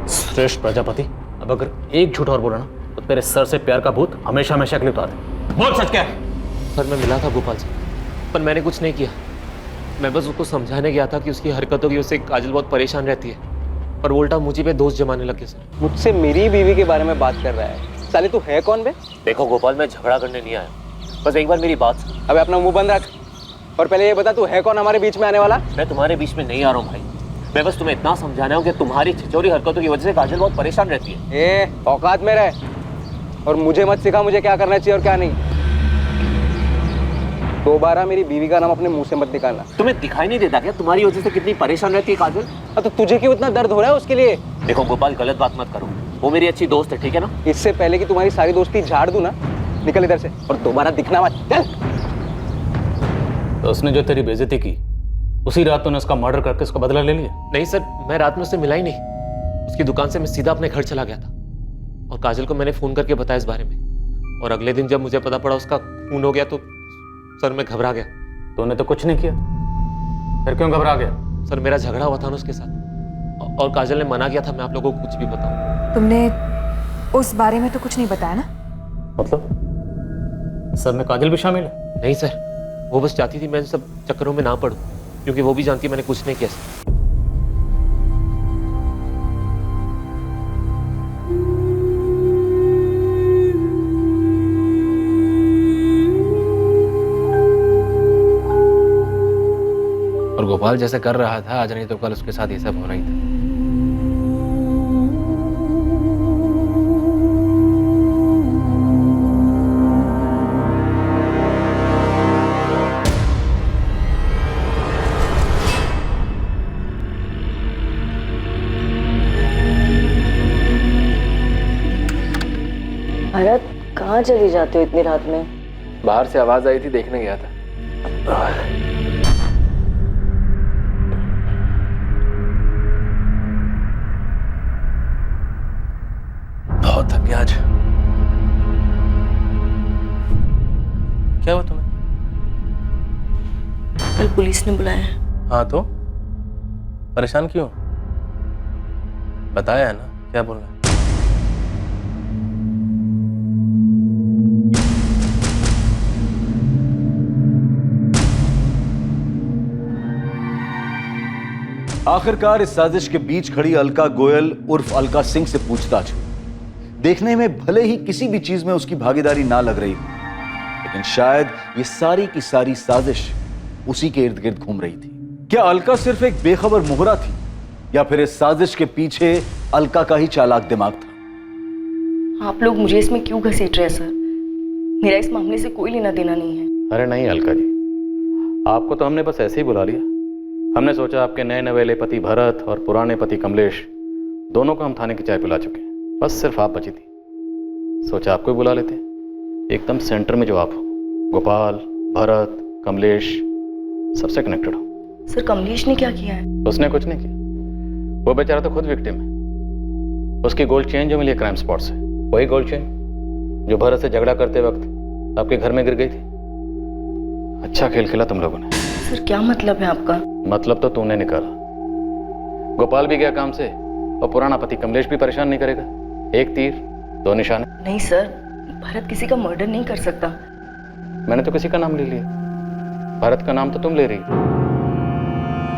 श्रेष्ठ प्रजापति, अब अगर एक झूठ और बोला ना तो तेरे सर से प्यार का भूत हमेशा हमेशा के लिए उतार दे। बोल सच क्या है? सर मैं मिला था गोपाल से, पर मैंने कुछ नहीं किया। मैं बस उसको समझाने गया था कि उसकी हरकतों की उससे काजल बहुत परेशान रहती है। और उल्टा मुझे पे दोस्त जमाने लगे सर। मुझसे मेरी बीवी के बारे में बात कर रहा है। साले तू है कौन बे? देखो गोपाल, मैं झगड़ा करने नहीं आया, बस एक बार मेरी बात सुन। अबे अपना मुंह बंद रख और पहले ये बता तू है कौन हमारे बीच में आने वाला? मैं तुम्हारे बीच में नहीं आ रहा हूँ भाई, मैं बस तुम्हें इतना समझाना हूँ कि तुम्हारी छिछोरी हरकतों की वजह से काजल बहुत परेशान रहती है। ए औकात में रह और मुझे मत सिखा मुझे क्या करना चाहिए और क्या नहीं। दोबारा मेरी बीवी का नाम अपने मुंह से मत निकालना। तुम्हें दिखाई नहीं देता क्या तुम्हारी वजह से कितनी परेशान रहती है काजल? तो तुझे क्यों इतना दर्द हो रहा है उसके लिए? देखो गोपाल, गलत बात मत करो, वो मेरी अच्छी दोस्त है, ठीक है ना? इससे पहले कि तुम्हारी सारी दोस्ती झाड़ दूं ना, निकल इधर से और दोबारा दिखना मत। चल। तो उसने जो तेरी बेइज्जती की, उसी रात तूने उसका मर्डर करके उसका बदला ले लिया? नहीं सर, मैं रात में उससे मिला ही नहीं। उसकी दुकान से मैं सीधा अपने घर चला गया था और काजल को मैंने फोन करके बताया इस बारे में, और अगले दिन जब मुझे पता पड़ा उसका खून हो गया तो सर मैं घबरा गया। तूने तो कुछ नहीं किया, फिर क्यों घबरा गया? सर मेरा झगड़ा हुआ था ना उसके साथ, और काजल ने मना किया था मैं आप लोगों को कुछ भी बताऊं। तुमने उस बारे में तो कुछ नहीं बताया ना? मतलब सब में काजल भी शामिल है? नहीं सर, वो बस चाहती थी मैं सब चक्करों में ना पड़ूं, क्योंकि वो भी जानती मैंने कुछ नहीं किया सर। और गोपाल जैसे कर रहा था आज नहीं तो कल उसके साथ ये सब होना ही था। भरत, कहाँ चली जाते हो इतनी रात में? बाहर से आवाज आई थी, देखने गया था। बहुत थक गया आज। क्या हुआ तुम्हें? कल पुलिस ने बुलाया है। हाँ तो परेशान क्यों? बताया है ना, क्या बोलना है? आखिरकार इस साजिश के बीच खड़ी अलका गोयल उर्फ अलका सिंह से पूछताछ हुई। देखने में भले ही किसी भी चीज में उसकी भागीदारी ना लग रही हो, लेकिन शायद ये सारी की सारी साजिश उसी के इर्द गिर्द घूम रही थी। क्या अलका सिर्फ एक बेखबर मोहरा थी, या फिर इस साजिश के पीछे अलका का ही चालाक दिमाग था? आप लोग मुझे इसमें क्यों घसीट रहे हैं सर? मेरा इस मामले से कोई लेना देना नहीं है। अरे नहीं अलका जी, आपको तो हमने बस ऐसे ही बुला लिया। हमने सोचा आपके नए नवेले पति भरत और पुराने पति कमलेश दोनों को हम थाने की चाय पिला चुके हैं, बस सिर्फ आप बची थी। सोचा आपको ही बुला लेते, एकदम सेंटर में जो आप हो, गोपाल, भरत, कमलेश सबसे कनेक्टेड हो। सर कमलेश ने क्या किया है? उसने कुछ नहीं किया, वो बेचारा तो खुद विक्टिम है। उसकी गोल्ड चेन जो मिली है क्राइम स्पॉट से, वही गोल्ड चेन जो भरत से झगड़ा करते वक्त आपके घर में गिर गई थी। अच्छा खेल खेला तुम लोगों ने। सर क्या मतलब है आपका? मतलब तो तूने निकाला। गोपाल भी गया काम से और पुराना पति कमलेश भी परेशान नहीं करेगा। एक तीर दो निशाने। नहीं सर, भरत किसी का मर्डर नहीं कर सकता। मैंने तो किसी का नाम ले लिया, भरत का नाम तो तुम ले रही हो।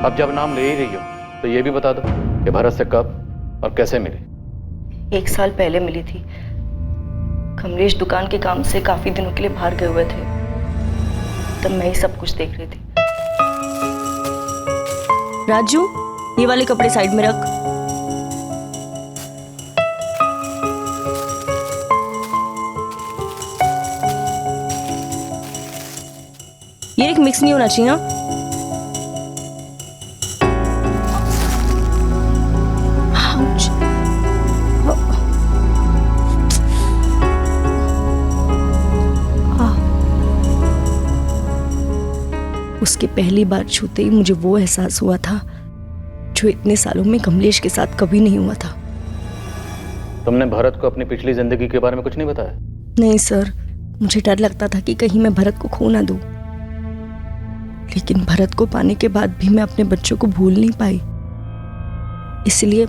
अब जब नाम ले ही रही हो तो ये भी बता दो कि भरत से कब और कैसे मिली? 1 साल पहले मिली थी। कमलेश दुकान के काम से काफी दिनों के लिए बाहर गए हुए थे, तब मैं ही सब कुछ देख रही थी। राजू, ये वाले कपड़े साइड में रख। ये एक मिक्स नहीं होना चाहिए। उसके पहली बार छूते ही मुझे वो एहसास हुआ था जो इतने सालों में कमलेश के साथ कभी नहीं हुआ था। तुमने भरत को अपनी पिछली जिंदगी के बारे में कुछ नहीं बताया? नहीं सर, मुझे डर लगता था कि कहीं मैं भरत को खो ना दूं। लेकिन भरत को पाने के बाद भी मैं अपने बच्चों को भूल नहीं पाई। इसलिए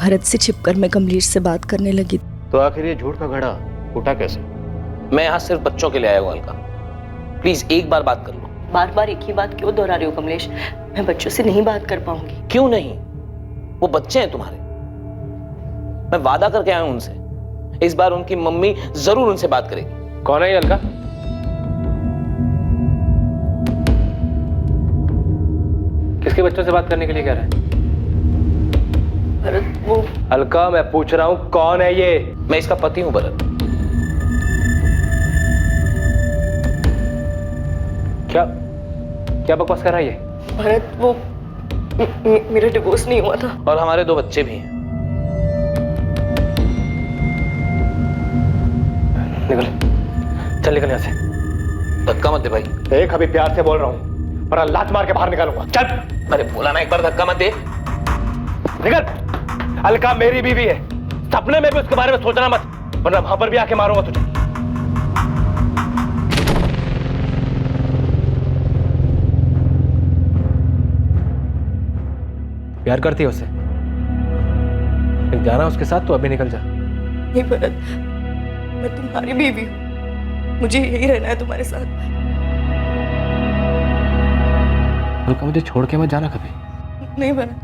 भरत से छिपकर मैं कमलेश से बात करने लगी। तो आखिर ये झूठ का घड़ा फूटा कैसे? मैं यहाँ सिर्फ बच्चों के लिए आया हूँ अलका, प्लीज एक बार बात कर लो। बार बार एक ही बात क्यों दोहरा रही हो कमलेश? मैं बच्चों से नहीं बात कर पाऊंगी। क्यों नहीं? वो बच्चे हैं तुम्हारे। मैं वादा करके आया हूं उनसे, इस बार उनकी मम्मी जरूर उनसे बात करेगी। कौन है ये अलका? किसके बच्चों से बात करने के लिए कह रहा है? भरत वो अलका, मैं पूछ रहा हूं कौन है ये? मैं इसका पति हूं भरत। क्या क्या बकवास कर रहा है ये? भरत वो मेरा डिवोर्स नहीं हुआ था और हमारे 2 बच्चे भी हैं। निकल, चल निकल यहाँ से। धक्का मत दे भाई। देख अभी प्यार से बोल रहा हूँ वरना लात मार के बाहर निकालूंगा। चल। अरे बोला ना एक बार, धक्का मत दे। निकल। अलका मेरी बीवी है, सपने में भी उसके बारे में सोचना मत, वरना वहां पर भी आके मारूंगा तुझे। प्यार करती है उससे? जाना उसके साथ तो अभी निकल जा। नहीं भरत, मैं तुम्हारी बीवी हूँ, मुझे यही रहना है तुम्हारे साथ। अलका मुझे छोड़ के मत जाना कभी। नहीं भरत,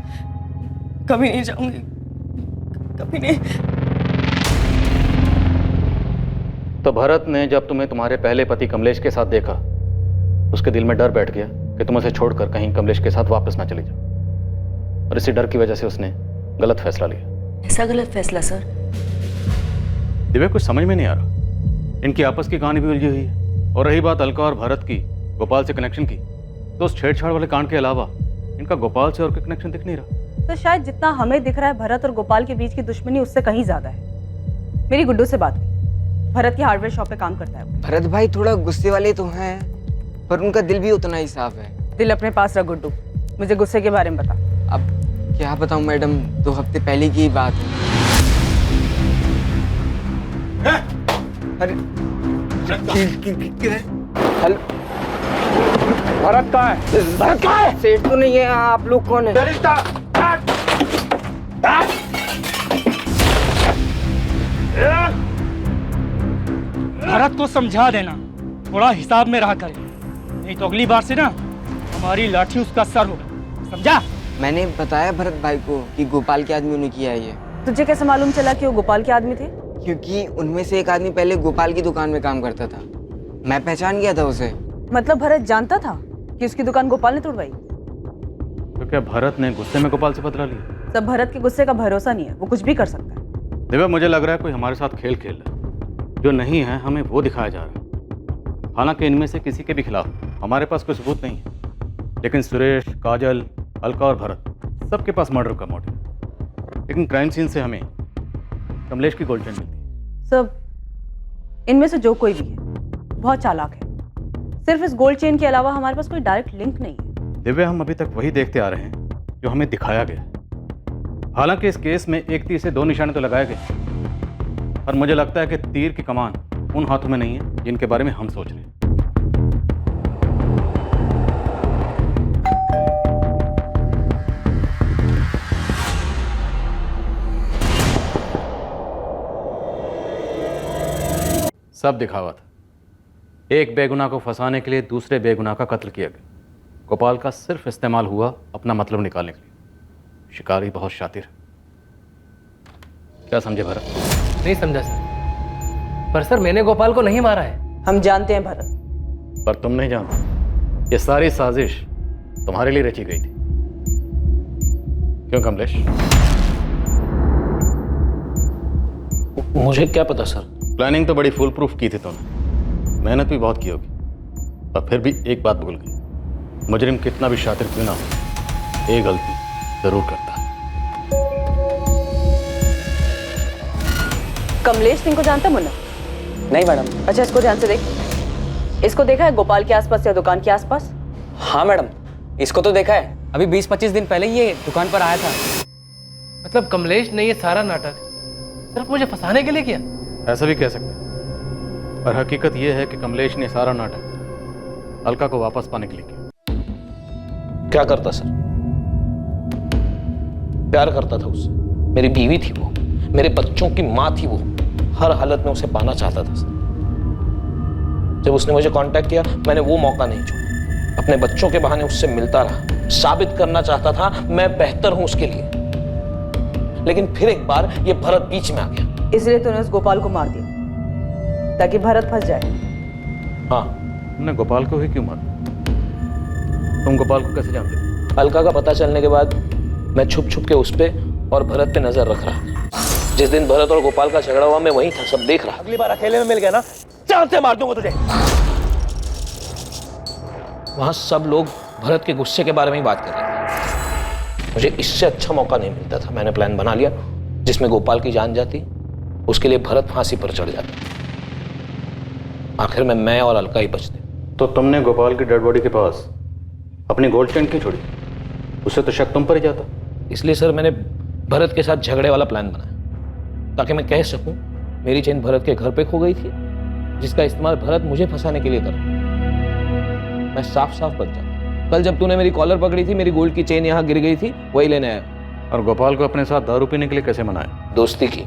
कभी नहीं जाऊंगी, कभी नहीं। तो भरत ने जब तुम्हें तुम्हारे पहले पति कमलेश के साथ देखा, उसके दिल में डर बैठ गया कि तुम उसे छोड़कर कहीं कमलेश के साथ वापस ना चली जाओ, और इसी डर की वजह से उसने गलत फैसला लिया। ऐसा गलत फैसला सर? दिव्या कुछ समझ में नहीं आ रहा। इनकी आपस की कहानी भी उलझी हुई है, और रही बात अलका और भरत की गोपाल से कनेक्शन की, तो उस छेड़छाड़ वाले कांड के अलावा इनका गोपाल से और कोई कनेक्शन दिख नहीं रहा। तो शायद जितना हमें दिख रहा है भरत और गोपाल के बीच की दुश्मनी उससे कहीं ज्यादा है। मेरी गुड्डू से बात हुई, भरत की हार्डवेयर शॉप पे काम करता है। भरत भाई थोड़ा गुस्से वाले तो हैं, पर उनका दिल भी उतना ही साफ है। दिल अपने पास रख गुड्डू, मुझे गुस्से के बारे में बता। अब क्या बताऊं मैडम, 2 हफ्ते पहले की बात है। अरे हेलो, भरत कहाँ है? भरत कहाँ है? सेठ तो नहीं है, आप लोग कौन है? भरत को समझा देना, थोड़ा हिसाब में रहा करे, नहीं तो अगली बार से ना हमारी लाठी उसका सर होगा, समझा? मैंने बताया भरत भाई को कि गोपाल के आदमी ने किया है ये। तुझे कैसे मालूम चला कि वो गोपाल के आदमी थे? क्योंकि उनमें से एक आदमी पहले गोपाल की दुकान में काम करता था, मैं पहचान गया था उसे। मतलब भरत जानता था कि उसकी दुकान गोपाल ने तोड़वाई? तो क्या भरत ने गुस्से में गोपाल से बदला लिया? सब भरत के गुस्से का भरोसा नहीं है, वो कुछ भी कर सकता है। दिव्या मुझे लग रहा है कोई हमारे साथ खेल खेल रहा है, जो नहीं है हमें वो दिखाया जा रहा है। हालांकि इनमें से किसी के भी खिलाफ हमारे पास कोई सबूत नहीं है, लेकिन सुरेश, काजल, अलका और भरत सबके पास मर्डर का मोटिव। लेकिन क्राइम सीन से हमें कमलेश की गोल्ड चेन मिलती है। सब इनमें से जो कोई भी है बहुत चालाक है। सिर्फ इस गोल्ड चेन के अलावा हमारे पास कोई डायरेक्ट लिंक नहीं है। दिव्या हम अभी तक वही देखते आ रहे हैं जो हमें दिखाया गया है। हालांकि इस केस में एक तीर से 2 निशाने तो लगाए गए, पर मुझे लगता है कि तीर की कमान उन हाथों में नहीं है जिनके बारे में हम सोच रहे हैं। सब दिखावा था, एक बेगुनाह को फंसाने के लिए दूसरे बेगुनाह का कत्ल किया गया। गोपाल का सिर्फ इस्तेमाल हुआ अपना मतलब निकालने के लिए। शिकारी बहुत शातिर है। क्या समझे भरत? नहीं समझा सर, पर सर मैंने गोपाल को नहीं मारा है। हम जानते हैं भरत, पर तुम नहीं जानते। ये सारी साजिश तुम्हारे लिए रची गई थी, क्यों कमलेश? मुझे क्या पता सर। प्लानिंग तो बड़ी फुल प्रूफ की थी तुमने, मेहनत भी बहुत की होगी, पर फिर भी एक बात भूल गई। मुजरिम कितना भी शातिर क्यों ना हो, एक गलती जरूर करता है। कमलेश सिंह को जानता मुन्ना? नहीं मैडम। अच्छा इसको ध्यान से देख। इसको देखा है गोपाल के आसपास या दुकान के आसपास? हाँ मैडम, इसको तो देखा है, अभी 20-25 दिन पहले ये दुकान पर आया था। मतलब कमलेश ने ये सारा नाटक सिर्फ मुझे फंसाने के लिए किया? ऐसा भी कह सकते हैं, पर हकीकत यह है कि कमलेश ने सारा नाटक अलका को वापस पाने के लिए किया। क्या करता सर? प्यार करता था उससे, मेरी बीवी थी वो, मेरे बच्चों की माँ थी वो, हर हालत में उसे पाना चाहता था सर। जब उसने मुझे कांटेक्ट किया मैंने वो मौका नहीं छोड़ा, अपने बच्चों के बहाने उससे मिलता रहा, साबित करना चाहता था मैं बेहतर हूं उसके लिए। लेकिन फिर एक बार ये भरत बीच में आ गया। इसलिए तूने उस गोपाल को मार दिया ताकि भरत फंस जाए। हाँ। तुमने गोपाल को ही क्यों मारा? तुम गोपाल को कैसे जानते थे? अलका का पता चलने के बाद मैं छुप छुप के उस पे और भरत पे नजर रख रहा था। जिस दिन भरत और गोपाल का झगड़ा हुआ मैं वहीं था, सब देख रहा। अगली बार अकेले में मिल गया ना, जान से मार दूंगा तुझे। वहां सब लोग भरत के गुस्से के बारे में ही बात कर रहे थे। मुझे इससे अच्छा मौका नहीं मिलता था। मैंने प्लान बना लिया जिसमें गोपाल की जान जाती, उसके लिए भरत फांसी पर चढ़ जाता। आखिर में मैं और अलका ही बचते। तो तुमने गोपाल की डेड बॉडी के पास अपनी गोल्ड चेन क्यों छोड़ी? उससे तो शक तुम पर ही जाता। इसलिए सर मैंने भरत के साथ झगड़े वाला प्लान बनाया ताकि मैं कह सकूं मेरी चेन भरत के घर पे खो गई थी, जिसका इस्तेमाल भरत मुझे फंसाने के लिए कर। मैं साफ साफ बच जाता। कल जब तूने मेरी कॉलर पकड़ी थी, मेरी गोल्ड की चेन यहाँ गिर गई थी, वही लेने आया। और गोपाल को अपने साथ दारू पीने के लिए कैसे मनाया? दोस्ती की,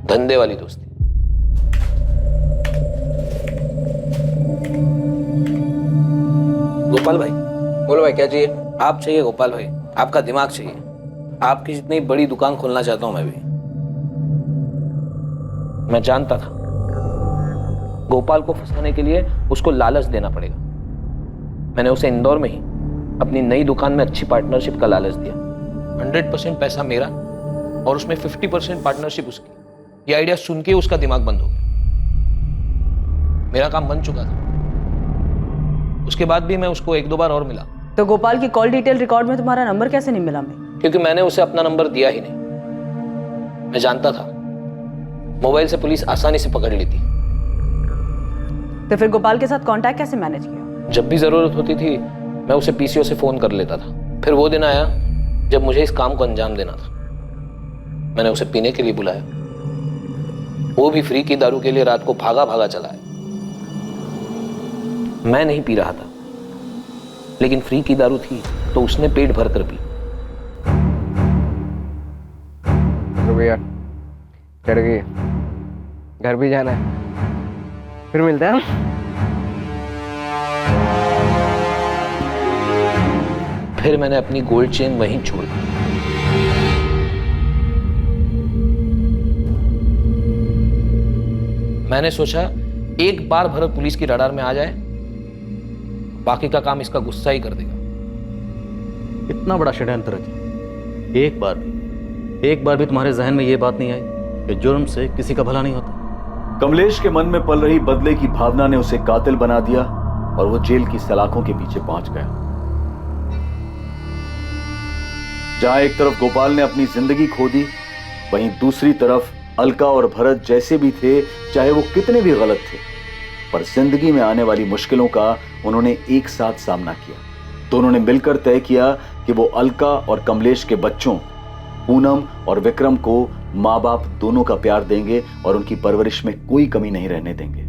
धंधे वाली दोस्ती। गोपाल भाई। बोलो भाई, क्या चाहिए? आप चाहिए गोपाल भाई, आपका दिमाग चाहिए। आपकी जितनी बड़ी दुकान खोलना चाहता हूं मैं भी। मैं जानता था गोपाल को फंसाने के लिए उसको लालच देना पड़ेगा। मैंने उसे इंदौर में ही अपनी नई दुकान में अच्छी पार्टनरशिप का लालच दिया। 100% पैसा मेरा और उसमें 50% पार्टनरशिप उसकी। ये आइडिया सुन के उसका दिमाग बंद हो गया। मेरा काम बन चुका था। उसके बाद भी मैं उसको 1-2 बार और मिला। तो गोपाल की कॉल डिटेल रिकॉर्ड में तुम्हारा नंबर कैसे नहीं मिला? मैं क्योंकि मैंने उसे अपना नंबर दिया ही नहीं। मैं जानता था मोबाइल से पुलिस आसानी से पकड़ लेती। तो फिर गोपाल के साथ कांटेक्ट कैसे मैनेज किया? जब भी जरूरत होती थी मैं उसे पीसीओ से फोन कर लेता था। फिर वो दिन आया जब मुझे इस काम को अंजाम देना था। मैंने उसे पीने के लिए बुलाया। वो भी फ्री की दारू के लिए रात को भागा भागा चला है। मैं नहीं पी रहा था, लेकिन फ्री की दारू थी तो उसने पेट भर कर पी। भैया चढ़ गई, घर भी जाना है, फिर मिलते हैं। फिर मैंने अपनी गोल्ड चेन वहीं छोड़ दी। मैंने सोचा एक बार भरत पुलिस की रडार में आ जाए, बाकी का काम इसका गुस्सा ही कर देगा। इतना बड़ा षड्यंत्र रचा, एक बार भी तुम्हारे जहन में यह बात नहीं आई कि जुर्म से किसी का भला नहीं होता? कमलेश के मन में पल रही बदले की भावना ने उसे कातिल बना दिया और वो जेल की सलाखों के पीछे पहुंच गया। जहां एक तरफ गोपाल ने अपनी जिंदगी खो दी, वहीं दूसरी तरफ अलका और भरत जैसे भी थे, चाहे वो कितने भी गलत थे, पर जिंदगी में आने वाली मुश्किलों का उन्होंने एक साथ सामना किया। दोनों ने मिलकर तय किया कि वो अलका और कमलेश के बच्चों पूनम और विक्रम को माँ बाप दोनों का प्यार देंगे और उनकी परवरिश में कोई कमी नहीं रहने देंगे।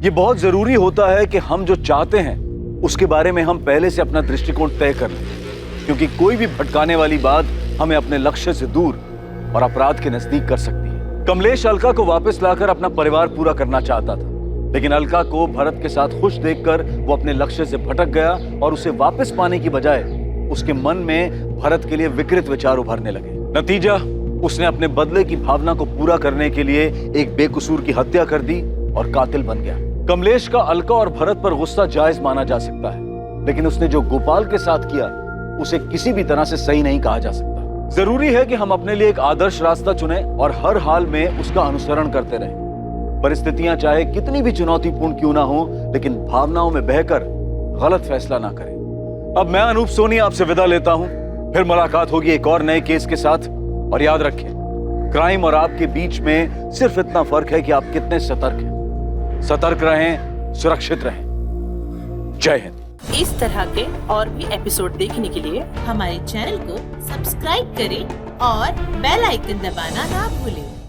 ये बहुत जरूरी होता है कि हम जो चाहते हैं उसके बारे में हम पहले से अपना दृष्टिकोण तय कर लें, क्योंकि कोई भी भटकाने वाली बात हमें अपने लक्ष्य से दूर और अपराध के नजदीक कर सकती है। कमलेश अलका को वापस लाकर अपना परिवार पूरा करना चाहता था, लेकिन अलका को भरत के साथ खुश देखकर वो अपने लक्ष्य से भटक गया और उसे वापस पाने की बजाय उसके मन में भरत के लिए विकृत विचार उभरने लगे। नतीजा, उसने अपने बदले की भावना को पूरा करने के लिए एक बेकसूर की हत्या कर दी और कातिल बन गया। कमलेश का अलका और भरत पर गुस्सा जायज माना जा सकता है, लेकिन उसने जो गोपाल के साथ किया उसे किसी भी तरह से सही नहीं कहा जा सकता। जरूरी है कि हम अपने लिए एक आदर्श रास्ता चुनें और हर हाल में उसका अनुसरण करते रहें। परिस्थितियां चाहे कितनी भी चुनौतीपूर्ण क्यों ना हो, लेकिन भावनाओं में बहकर गलत फैसला ना करें। अब मैं अनूप सोनी आपसे विदा लेता हूं। फिर मुलाकात होगी एक और नए केस के साथ। और याद रखें, क्राइम और आपके बीच में सिर्फ इतना फर्क है कि आप कितने सतर्क हैं। सतर्क रहें, सुरक्षित रहें। जय हिंद। इस तरह के और भी एपिसोड देखने के लिए हमारे चैनल को सब्सक्राइब करें और बेल आइकन दबाना ना भूलें।